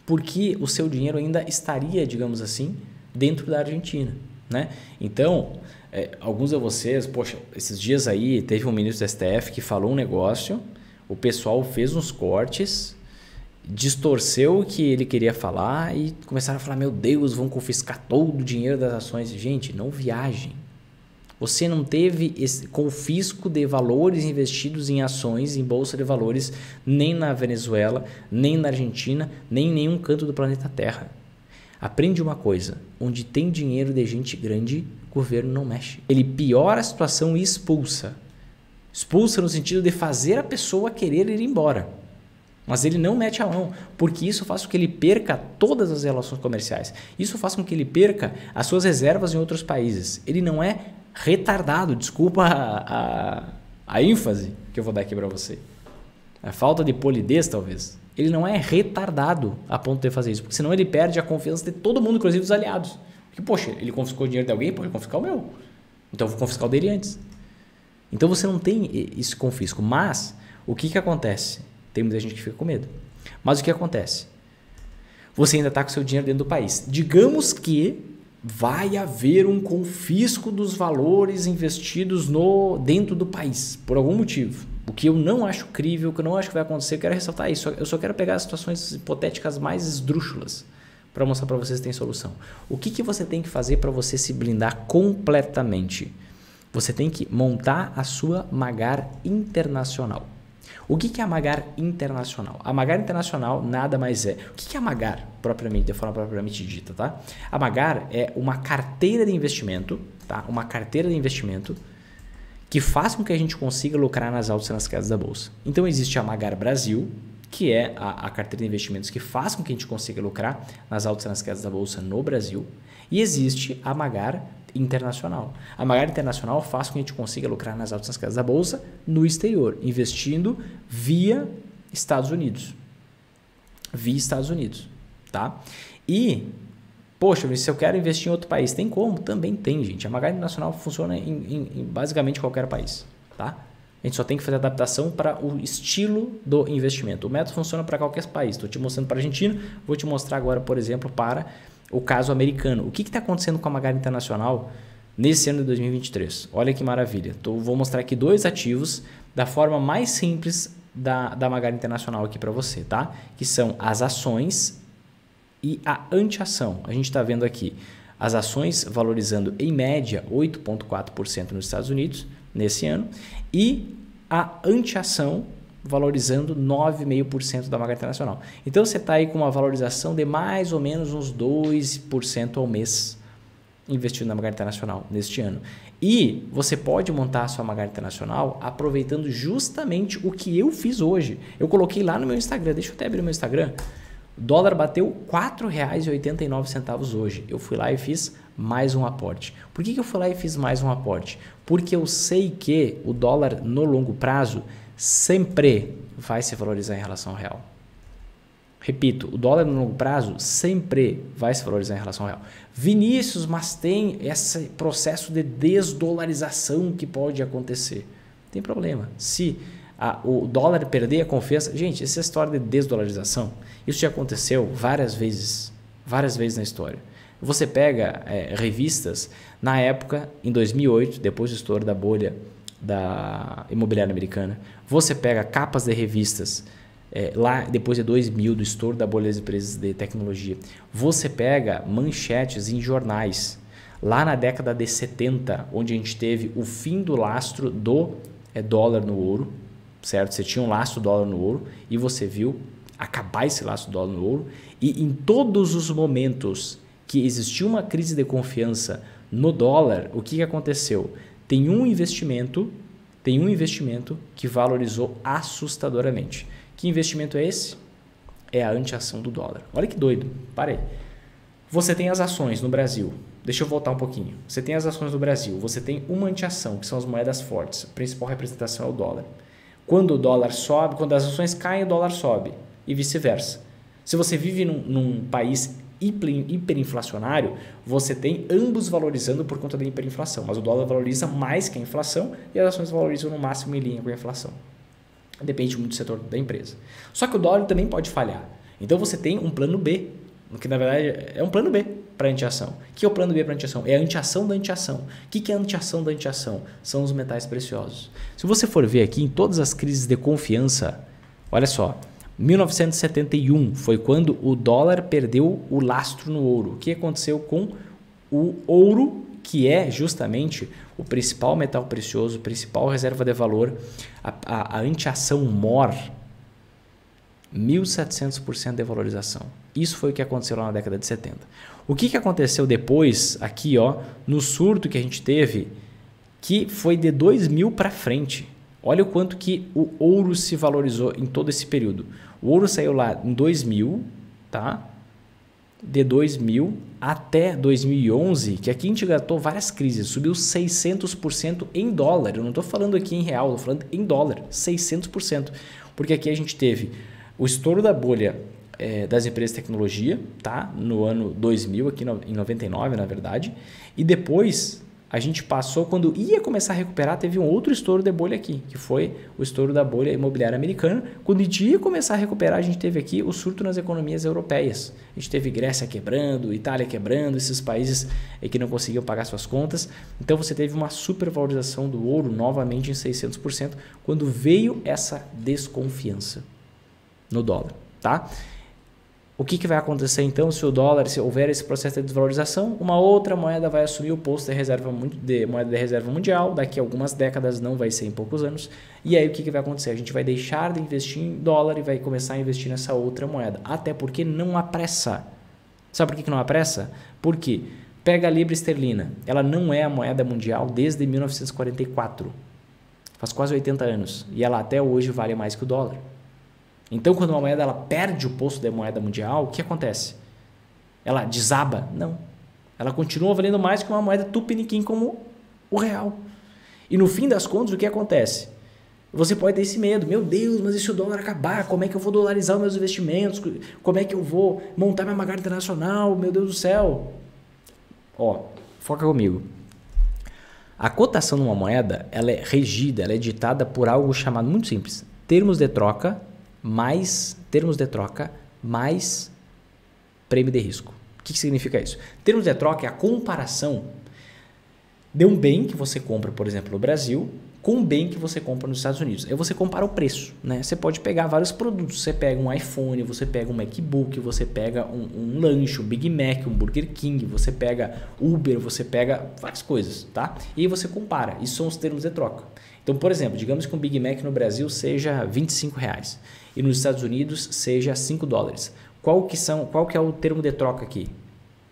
Porque o seu dinheiro ainda estaria, digamos assim, dentro da Argentina, né? Então, alguns de vocês, poxa, esses dias aí teve um ministro do STF que falou um negócio, o pessoal fez uns cortes, distorceu o que ele queria falar e começaram a falar, meu Deus, vão confiscar todo o dinheiro das ações. Gente, não viajem. Você não teve esse confisco de valores investidos em ações, em bolsa de valores, nem na Venezuela, nem na Argentina, nem em nenhum canto do planeta Terra. Aprende uma coisa, onde tem dinheiro de gente grande, o governo não mexe. Ele piora a situação e expulsa. Expulsa no sentido de fazer a pessoa querer ir embora. Mas ele não mete a mão, porque isso faz com que ele perca todas as relações comerciais. Isso faz com que ele perca as suas reservas em outros países. Ele não é retardado, desculpa a ênfase que eu vou dar aqui para você. A falta de polidez, talvez. Ele não é retardado a ponto de fazer isso, porque senão ele perde a confiança de todo mundo, inclusive dos aliados. Porque, poxa, ele confiscou o dinheiro de alguém, pode confiscar o meu. Então eu vou confiscar o dele antes. Então você não tem esse confisco. Mas o que acontece? Tem muita gente que fica com medo. Mas o que acontece? Você ainda está com o seu dinheiro dentro do país. Digamos que vai haver um confisco dos valores investidos dentro do país, por algum motivo. O que eu não acho crível, o que eu não acho que vai acontecer, eu quero ressaltar isso. Eu só quero pegar as situações hipotéticas mais esdrúxulas para mostrar para vocês que tem solução. O que você tem que fazer para você se blindar completamente? Você tem que montar a sua Magar Internacional. O que é a Magar Internacional? A Magar Internacional nada mais é. O que é a Magar, propriamente, de forma propriamente dita, tá? A Magar é uma carteira de investimento, tá? Uma carteira de investimento que faz com que a gente consiga lucrar nas altas e nas quedas da bolsa. Então existe a Magar Brasil, que é a carteira de investimentos que faz com que a gente consiga lucrar nas altas e nas quedas da bolsa no Brasil. E existe a Magar Internacional. A Magar Internacional faz com que a gente consiga lucrar nas altas e nas quedas da bolsa no exterior, investindo via Estados Unidos. Via Estados Unidos, tá? E, poxa, se eu quero investir em outro país, tem como? Também tem, gente. A Magar Internacional funciona em basicamente qualquer país, tá? A gente só tem que fazer adaptação para o estilo do investimento. O método funciona para qualquer país. Estou te mostrando para a Argentina, vou te mostrar agora, por exemplo, para o caso americano. O que está acontecendo com a Magar Internacional nesse ano de 2023? Olha que maravilha. Vou mostrar aqui 2 ativos da forma mais simples da Magar Internacional aqui para você, tá? Que são as ações e a anteação. A gente está vendo aqui as ações valorizando em média 8,4% nos Estados Unidos nesse ano e a anteação valorizando 9,5% da Magar Internacional. Então você está aí com uma valorização de mais ou menos uns 2% ao mês investindo na Magar Internacional neste ano. E você pode montar a sua Magar Internacional aproveitando justamente o que eu fiz hoje. Eu coloquei lá no meu Instagram, deixa eu até abrir o meu Instagram. O dólar bateu R$ 4,89 hoje. Eu fui lá e fiz mais um aporte. Por que eu fui lá e fiz mais um aporte? Porque eu sei que o dólar no longo prazo sempre vai se valorizar em relação ao real. Repito, o dólar no longo prazo sempre vai se valorizar em relação ao real. Vinícius, mas tem esse processo de desdolarização que pode acontecer. Tem problema. Se o dólar perder a confiança... Gente, essa história de desdolarização, isso já aconteceu várias vezes na história. Você pega revistas, na época, em 2008, depois do estouro da bolha da imobiliária americana, você pega capas de revistas lá depois de 2000, do estouro da bolha das empresas de tecnologia, você pega manchetes em jornais, lá na década de 70, onde a gente teve o fim do lastro do dólar no ouro, certo? Você tinha um lastro do dólar no ouro e você viu acabar esse lastro do dólar no ouro, e em todos os momentos que existiu uma crise de confiança no dólar, o que aconteceu? Tem um investimento que valorizou assustadoramente. Que investimento é esse? É a anteação do dólar. Olha que doido. Parei. Você tem as ações no Brasil. Deixa eu voltar um pouquinho. Você tem as ações no Brasil. Você tem uma anteação, que são as moedas fortes. A principal representação é o dólar. Quando o dólar sobe, quando as ações caem, o dólar sobe. E vice-versa. Se você vive num país hiperinflacionário, você tem ambos valorizando por conta da hiperinflação, mas o dólar valoriza mais que a inflação e as ações valorizam no máximo em linha com a inflação. Depende muito do setor da empresa. Só que o dólar também pode falhar. Então você tem um plano B, que na verdade é um plano B para anteação. O que é o plano B para anteação? É a anteação da anteação. O que é a anteação da anteação? São os metais preciosos. Se você for ver aqui em todas as crises de confiança, olha só, 1971 foi quando o dólar perdeu o lastro no ouro. O que aconteceu com o ouro, que é justamente o principal metal precioso, principal reserva de valor, a anteação MOR, 1.700% de valorização. Isso foi o que aconteceu lá na década de 70. O que aconteceu depois, aqui no surto que a gente teve, que foi de 2000 para frente. Olha o quanto que o ouro se valorizou em todo esse período. O ouro saiu lá em 2000, tá? De 2000 até 2011, que aqui a gente gastou várias crises, subiu 600% em dólar. Eu não estou falando aqui em real, estou falando em dólar, 600%. Porque aqui a gente teve o estouro da bolha das empresas de tecnologia, tá? No ano 2000, aqui em 99, na verdade. E depois a gente passou, quando ia começar a recuperar, teve um outro estouro de bolha aqui, que foi o estouro da bolha imobiliária americana. Quando ia começar a recuperar, a gente teve aqui o surto nas economias europeias. A gente teve Grécia quebrando, Itália quebrando, esses países que não conseguiam pagar suas contas. Então você teve uma supervalorização do ouro novamente em 600%, quando veio essa desconfiança no dólar, tá? O que vai acontecer então se o dólar, se houver esse processo de desvalorização? Uma outra moeda vai assumir o posto de moeda de reserva mundial, daqui a algumas décadas, não vai ser em poucos anos. E aí o que vai acontecer? A gente vai deixar de investir em dólar e vai começar a investir nessa outra moeda. Até porque não há pressa. Sabe por que não há pressa? Porque pega a libra esterlina, ela não é a moeda mundial desde 1944. Faz quase 80 anos. E ela até hoje vale mais que o dólar. Então, quando uma moeda ela perde o posto de moeda mundial, o que acontece? Ela desaba? Não. Ela continua valendo mais que uma moeda tupiniquim como o real. E no fim das contas, o que acontece? Você pode ter esse medo. Meu Deus, mas e se o dólar acabar? Como é que eu vou dolarizar os meus investimentos? Como é que eu vou montar minha magada internacional? Meu Deus do céu. Ó, foca comigo. A cotação de uma moeda, ela é regida, ela é ditada por algo chamado, muito simples, termos de troca mais prêmio de risco. O que significa isso? Termos de troca é a comparação de um bem que você compra, por exemplo, no Brasil, com um bem que você compra nos Estados Unidos. Aí você compara o preço, né? Você pode pegar vários produtos. Você pega um iPhone, você pega um MacBook, você pega um lanche, um Big Mac, um Burger King, você pega Uber, você pega várias coisas, tá? E aí você compara. Isso são os termos de troca. Então, por exemplo, digamos que um Big Mac no Brasil seja R$25 e nos Estados Unidos seja $5. Qual que é o termo de troca aqui?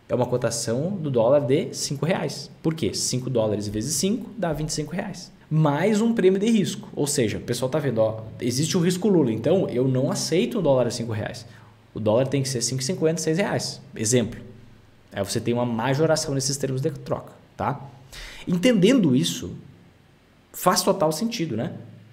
É uma cotação do dólar de R$5. Por quê? $5 vezes 5 dá R$25. Mais um prêmio de risco. Ou seja, o pessoal está vendo, ó, existe o risco Lula, então eu não aceito um dólar a R$5. O dólar tem que ser R$5,50, R$6. Exemplo. Aí você tem uma majoração nesses termos de troca, tá? Entendendo isso, faz total sentido, né?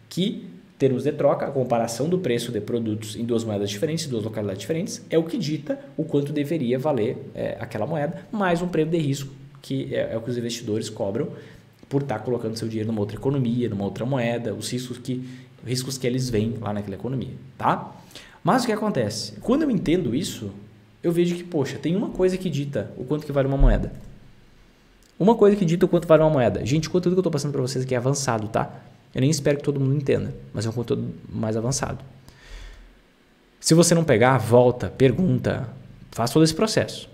Que termos de troca, a comparação do preço de produtos em duas moedas diferentes, duas localidades diferentes, é o que dita o quanto deveria valer aquela moeda, mais um prêmio de risco, que é o que os investidores cobram por estar colocando seu dinheiro numa outra economia, numa outra moeda, os riscos que eles veem lá naquela economia, tá? Mas o que acontece? Quando eu entendo isso, eu vejo que, poxa, tem uma coisa que dita o quanto que vale uma moeda. Uma coisa que dita o quanto vale uma moeda. Gente, o conteúdo que eu estou passando para vocês aqui é avançado, tá? Eu nem espero que todo mundo entenda, mas é um conteúdo mais avançado. Se você não pegar, volta, pergunta, faz todo esse processo.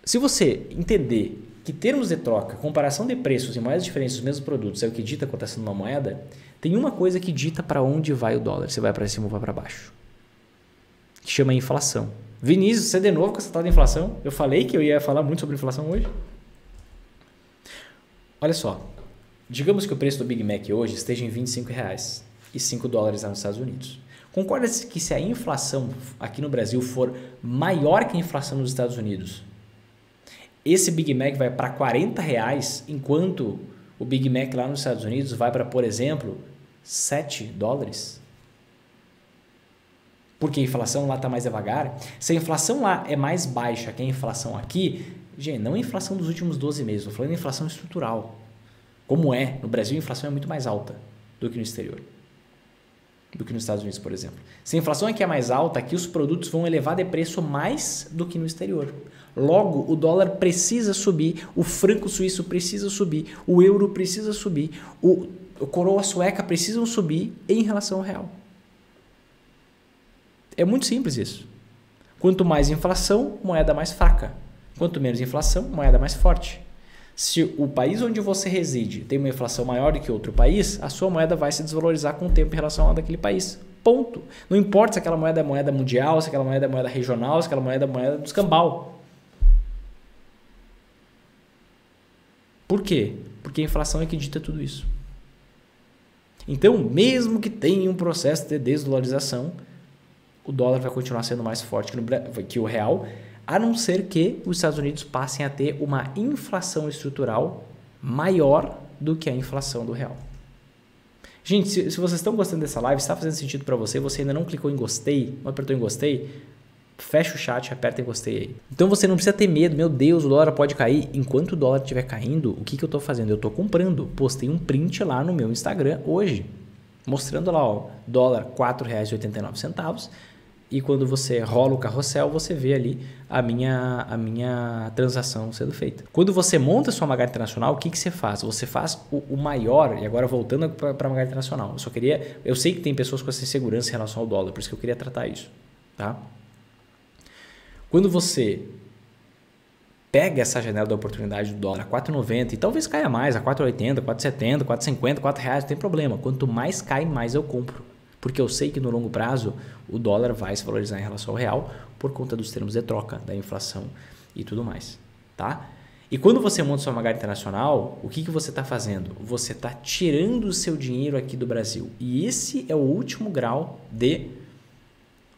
Se você entender que termos de troca, comparação de preços em moedas diferentes dos mesmos produtos é o que dita a cotação de uma moeda, tem uma coisa que dita para onde vai o dólar, se vai para cima ou vai para baixo, que chama inflação. Vinícius, você de novo com essa tal de inflação? Eu falei que eu ia falar muito sobre inflação hoje. Olha só, digamos que o preço do Big Mac hoje esteja em R$25 e $5 lá nos Estados Unidos. Concorda que se a inflação aqui no Brasil for maior que a inflação nos Estados Unidos, esse Big Mac vai para R$40, enquanto o Big Mac lá nos Estados Unidos vai para, por exemplo, $7? Porque a inflação lá está mais devagar. Se a inflação lá é mais baixa que a inflação aqui, gente, não a inflação dos últimos 12 meses, estou falando de inflação estrutural. Como é? No Brasil a inflação é muito mais alta do que no exterior. Do que nos Estados Unidos, por exemplo. Se a inflação aqui é mais alta, aqui os produtos vão elevar de preço mais do que no exterior. Logo, o dólar precisa subir, o franco suíço precisa subir, o euro precisa subir, a coroa sueca precisam subir em relação ao real. É muito simples isso. Quanto mais inflação, moeda mais fraca. Quanto menos inflação, moeda mais forte. Se o país onde você reside tem uma inflação maior do que outro país, a sua moeda vai se desvalorizar com o tempo em relação à daquele país. Ponto. Não importa se aquela moeda é moeda mundial, se aquela moeda é moeda regional, se aquela moeda é moeda do escambau. Por quê? Porque a inflação é que dita tudo isso. Então, mesmo que tenha um processo de desdolarização, o dólar vai continuar sendo mais forte que o real, a não ser que os Estados Unidos passem a ter uma inflação estrutural maior do que a inflação do real. Gente, se vocês estão gostando dessa live, está fazendo sentido para você, você ainda não clicou em gostei, não apertou em gostei, fecha o chat, aperta em gostei aí. Então você não precisa ter medo, meu Deus, o dólar pode cair. Enquanto o dólar estiver caindo, o que eu estou fazendo? Eu estou comprando. Postei um print lá no meu Instagram hoje, mostrando lá, ó, dólar R$ 4,89. E quando você rola o carrossel, você vê ali a minha transação sendo feita. Quando você monta a sua Magari Internacional, o que você faz? Você faz o maior, e agora voltando para a Magari Internacional. Eu sei que tem pessoas com essa insegurança em relação ao dólar, por isso que eu queria tratar isso. Tá? Quando você pega essa janela da oportunidade do dólar a 4,90 e talvez caia mais, a 4,80, 4,70, 4,50, 4 reais, não tem problema. Quanto mais cai, mais eu compro. Porque eu sei que no longo prazo o dólar vai se valorizar em relação ao real por conta dos termos de troca, da inflação e tudo mais. Tá? E quando você monta sua Magari Internacional, o que você está fazendo? Você está tirando o seu dinheiro aqui do Brasil. E esse é o último grau de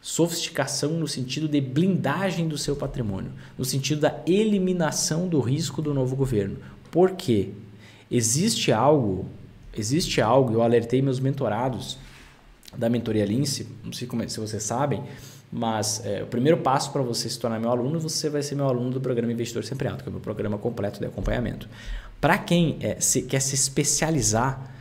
sofisticação no sentido de blindagem do seu patrimônio, no sentido da eliminação do risco do novo governo. Por quê? Existe algo, eu alertei meus mentorados da mentoria Lince, não sei se vocês sabem, mas o primeiro passo para você se tornar meu aluno, você vai ser meu aluno do programa Investidor Sempre Alto, que é o meu programa completo de acompanhamento. Para quem quer se especializar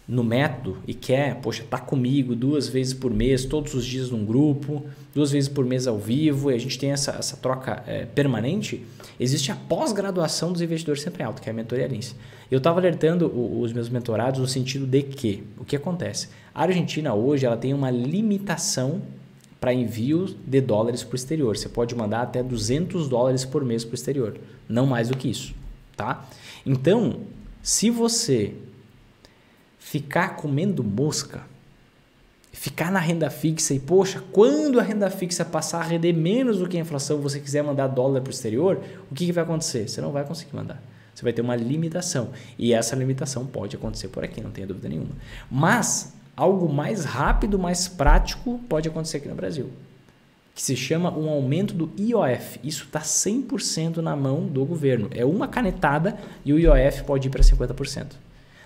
no método e quer, tá comigo 2 vezes por mês, todos os dias num grupo, 2 vezes por mês ao vivo, e a gente tem essa troca permanente, existe a pós-graduação dos investidores sempre alto, que é a mentoria Lince. Eu estava alertando os meus mentorados no sentido de que, o que acontece? A Argentina hoje ela tem uma limitação para envio de dólares para o exterior. Você pode mandar até $200 por mês para o exterior, não mais do que isso. Tá? Então, se você ficar comendo mosca, ficar na renda fixa e, quando a renda fixa passar a render menos do que a inflação, você quiser mandar dólar para o exterior, o que vai acontecer? Você não vai conseguir mandar. Você vai ter uma limitação. E essa limitação pode acontecer por aqui, não tenha dúvida nenhuma. Mas algo mais rápido, mais prático pode acontecer aqui no Brasil, que se chama um aumento do IOF. Isso está 100% na mão do governo. É uma canetada e o IOF pode ir para 50%.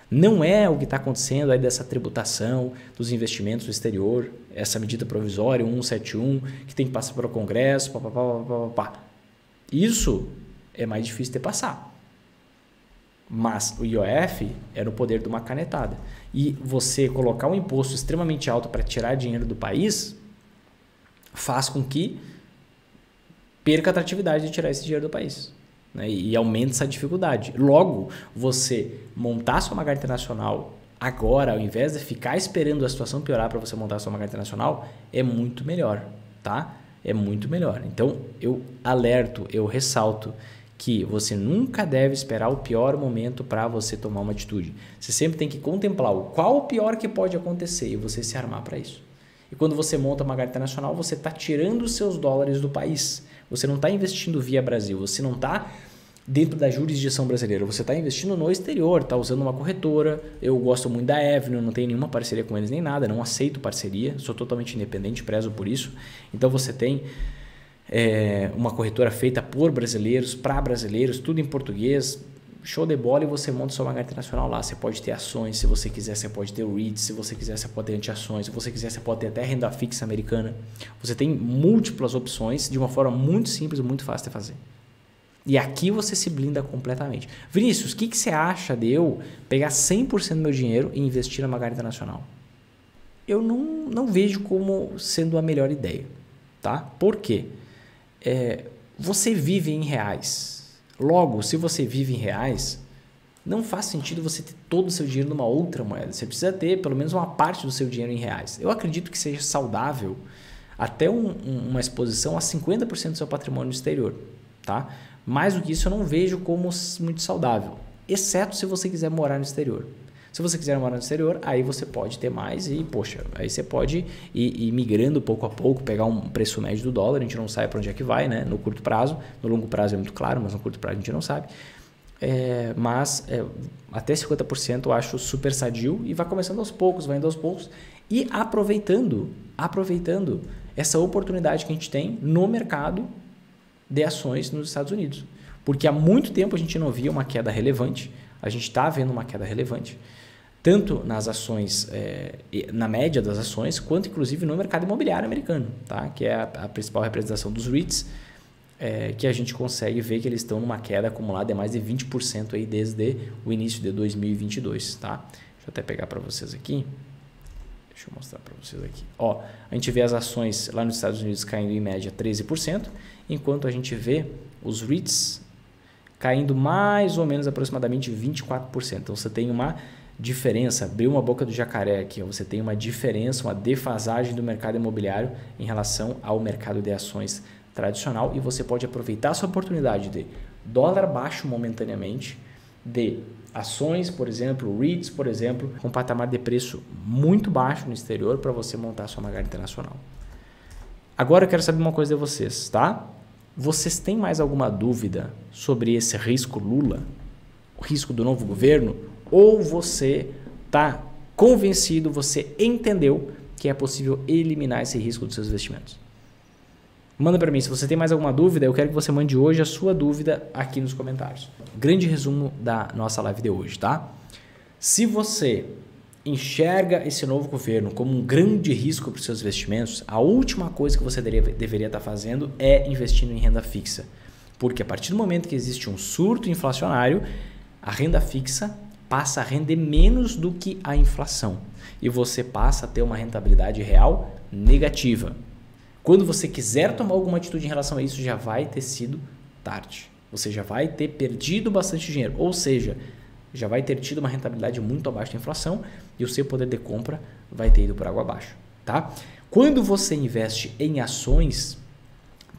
Não é o que está acontecendo aí dessa tributação dos investimentos no exterior, essa medida provisória 171, que tem que passar pelo Congresso, Isso é mais difícil de passar. Mas o IOF é no poder de uma canetada. E você colocar um imposto extremamente alto para tirar dinheiro do país faz com que perca a atratividade de tirar esse dinheiro do país. Né? E aumenta essa dificuldade. Logo, você montar sua Magari Internacional agora, ao invés de ficar esperando a situação piorar para você montar sua Magari Internacional, é muito melhor. Tá? É muito melhor. Então, eu alerto, eu ressalto que você nunca deve esperar o pior momento para você tomar uma atitude. Você sempre tem que contemplar qual o pior que pode acontecer e você se armar para isso. E quando você monta uma Magari Internacional, você está tirando os seus dólares do país. Você não está investindo via Brasil, você não está dentro da jurisdição brasileira, você está investindo no exterior, está usando uma corretora. Eu gosto muito da Avenue, não tenho nenhuma parceria com eles nem nada, não aceito parceria, sou totalmente independente, prezo por isso. Então você tem uma corretora feita por brasileiros, para brasileiros, tudo em português, show de bola, e você monta sua Magari Internacional lá. Você pode ter ações, se você quiser, você pode ter REITs, se você quiser, você pode ter anti-ações, se você quiser, você pode ter até renda fixa americana. Você tem múltiplas opções de uma forma muito simples, muito fácil de fazer. E aqui você se blinda completamente. Vinícius, o que você acha de eu pegar 100% do meu dinheiro e investir na Magari Internacional? Eu não vejo como sendo a melhor ideia. Tá? Por quê? Você vive em reais. Logo, se você vive em reais, não faz sentido você ter todo o seu dinheiro numa outra moeda. Você precisa ter pelo menos uma parte do seu dinheiro em reais. Eu acredito que seja saudável até uma exposição a 50% do seu patrimônio no exterior. Tá? Mais do que isso eu não vejo como muito saudável, exceto se você quiser morar no exterior. Se você quiser morar no exterior, aí você pode ter mais e, aí você pode ir migrando pouco a pouco, pegar um preço médio do dólar, a gente não sabe para onde é que vai, né? No curto prazo, no longo prazo é muito claro, mas no curto prazo a gente não sabe. Até 50% eu acho super sadio e vai começando aos poucos, vai indo aos poucos e aproveitando essa oportunidade que a gente tem no mercado de ações nos Estados Unidos. Porque há muito tempo a gente não via uma queda relevante, a gente está vendo uma queda relevante. tanto nas ações, na média das ações, quanto inclusive no mercado imobiliário americano, tá? Que é a principal representação dos REITs, que a gente consegue ver que eles estão numa queda acumulada de mais de 20% aí desde o início de 2022. Tá? Deixa eu até pegar para vocês aqui. Deixa eu mostrar para vocês aqui. Ó, a gente vê as ações lá nos Estados Unidos caindo em média 13%, enquanto a gente vê os REITs caindo mais ou menos aproximadamente 24%. Então você tem uma diferença, abriu uma boca do jacaré aqui, ó, você tem uma diferença, uma defasagem do mercado imobiliário em relação ao mercado de ações tradicional, e você pode aproveitar essa oportunidade de dólar baixo momentaneamente, de ações, por exemplo, REITs, por exemplo, com patamar de preço muito baixo no exterior para você montar a sua Magari Internacional. Agora eu quero saber uma coisa de vocês, tá? Vocês têm mais alguma dúvida sobre esse risco Lula, o risco do novo governo? Ou você está convencido, você entendeu que é possível eliminar esse risco dos seus investimentos? Manda para mim, se você tem mais alguma dúvida, eu quero que você mande hoje a sua dúvida aqui nos comentários. Grande resumo da nossa live de hoje, tá? Se você enxerga esse novo governo como um grande risco para os seus investimentos, a última coisa que você deveria estar fazendo é investindo em renda fixa. Porque a partir do momento que existe um surto inflacionário, a renda fixa passa a render menos do que a inflação. E você passa a ter uma rentabilidade real negativa. Quando você quiser tomar alguma atitude em relação a isso, já vai ter sido tarde. Você já vai ter perdido bastante dinheiro. Ou seja, já vai ter tido uma rentabilidade muito abaixo da inflação e o seu poder de compra vai ter ido por água abaixo. Tá? Quando você investe em ações,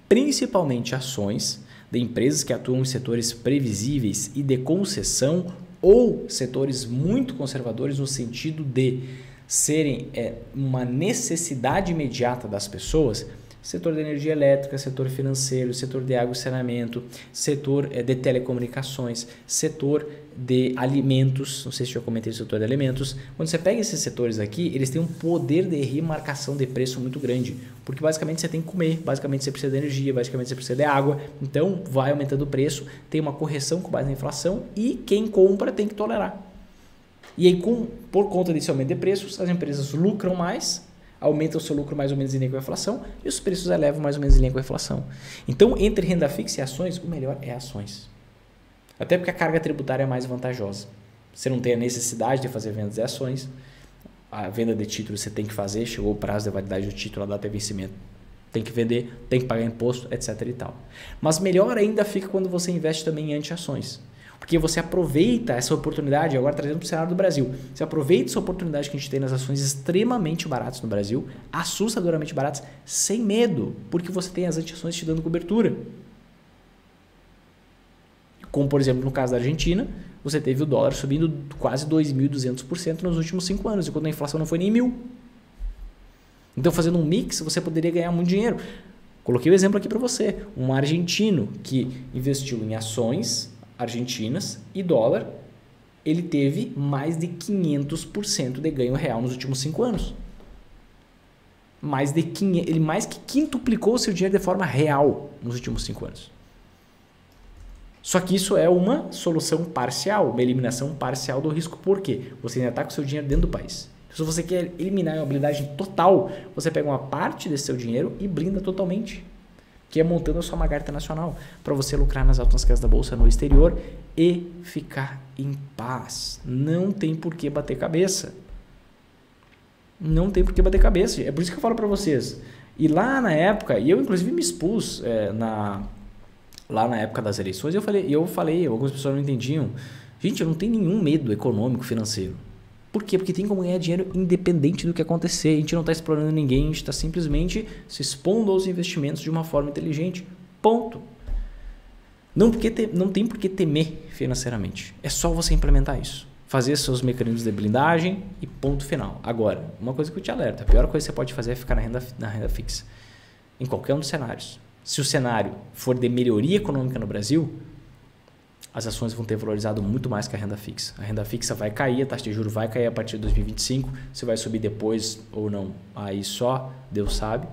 principalmente ações de empresas que atuam em setores previsíveis e de concessão, ou setores muito conservadores no sentido de serem uma necessidade imediata das pessoas, setor de energia elétrica, setor financeiro, setor de água e saneamento, setor de telecomunicações, setor de alimentos, não sei se eu comentei o setor de alimentos. Quando você pega esses setores aqui, eles têm um poder de remarcação de preço muito grande, porque basicamente você tem que comer, basicamente você precisa de energia, basicamente você precisa de água, então vai aumentando o preço, tem uma correção com base na inflação e quem compra tem que tolerar. E aí, por conta desse aumento de preços, as empresas lucram mais, aumentam o seu lucro mais ou menos em linha com a inflação e os preços elevam mais ou menos em linha com a inflação. Então, entre renda fixa e ações, o melhor é ações. Até porque a carga tributária é mais vantajosa. Você não tem a necessidade de fazer vendas de ações. A venda de título você tem que fazer, chegou o prazo de validade do título, a data de vencimento. Tem que vender, tem que pagar imposto, etc. e tal. Mas melhor ainda fica quando você investe também em anti-ações. Porque você aproveita essa oportunidade, agora trazendo para o cenário do Brasil, você aproveita essa oportunidade que a gente tem nas ações extremamente baratas no Brasil, assustadoramente baratas, sem medo, porque você tem as anti-ações te dando cobertura. Como, por exemplo, no caso da Argentina, você teve o dólar subindo quase 2.200% nos últimos 5 anos, enquanto a inflação não foi nem 1.000. Então, fazendo um mix, você poderia ganhar muito dinheiro. Coloquei o exemplo aqui para você. Um argentino que investiu em ações argentinas e dólar, ele teve mais de 500% de ganho real nos últimos 5 anos. Ele mais que quintuplicou o seu dinheiro de forma real nos últimos 5 anos. Só que isso é uma solução parcial, uma eliminação parcial do risco. Por quê? Você ainda está com o seu dinheiro dentro do país. Se você quer eliminar a blindagem total, você pega uma parte desse seu dinheiro e blinda totalmente, que é montando a sua Magari Internacional, para você lucrar nas altas casas da bolsa no exterior e ficar em paz. Não tem por que bater cabeça. Não tem por que bater cabeça. É por isso que eu falo para vocês. E lá na época, e eu inclusive me expus lá na época das eleições, eu falei, algumas pessoas não entendiam. Gente, eu não tenho nenhum medo econômico, financeiro. Por quê? Porque tem como ganhar dinheiro independente do que acontecer. A gente não está explorando ninguém, a gente está simplesmente se expondo aos investimentos de uma forma inteligente. Ponto. Não tem por que temer financeiramente. É só você implementar isso. Fazer seus mecanismos de blindagem e ponto final. Agora, uma coisa que eu te alerto. A pior coisa que você pode fazer é ficar na renda fixa. Em qualquer um dos cenários. Se o cenário for de melhoria econômica no Brasil, as ações vão ter valorizado muito mais que a renda fixa. A renda fixa vai cair, a taxa de juros vai cair a partir de 2025. Se vai subir depois ou não, aí só Deus sabe.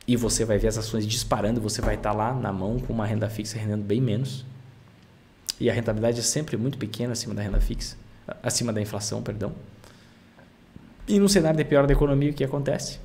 E você vai ver as ações disparando, você vai estar lá na mão com uma renda fixa rendendo bem menos. E a rentabilidade é sempre muito pequena acima da renda fixa. acima da inflação, perdão. E no cenário de pior da economia, o que acontece?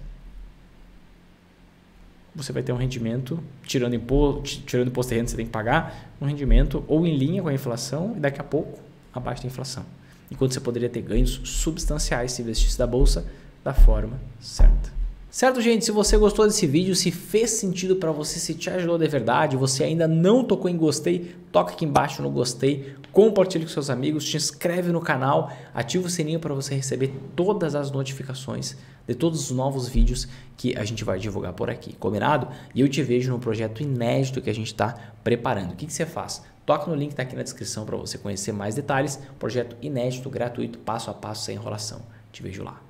Você vai ter um rendimento, tirando imposto de renda que você tem que pagar, um rendimento ou em linha com a inflação e daqui a pouco abaixo da inflação. Enquanto você poderia ter ganhos substanciais se investisse da bolsa da forma certa. Certo, gente? Se você gostou desse vídeo, se fez sentido para você, se te ajudou de verdade, você ainda não tocou em gostei, toca aqui embaixo no gostei, compartilhe com seus amigos, te inscreve no canal, ativa o sininho para você receber todas as notificações de todos os novos vídeos que a gente vai divulgar por aqui, combinado? E eu te vejo no projeto inédito que a gente está preparando. O que você faz? Toca no link que está aqui na descrição para você conhecer mais detalhes. Projeto inédito, gratuito, passo a passo, sem enrolação. Te vejo lá.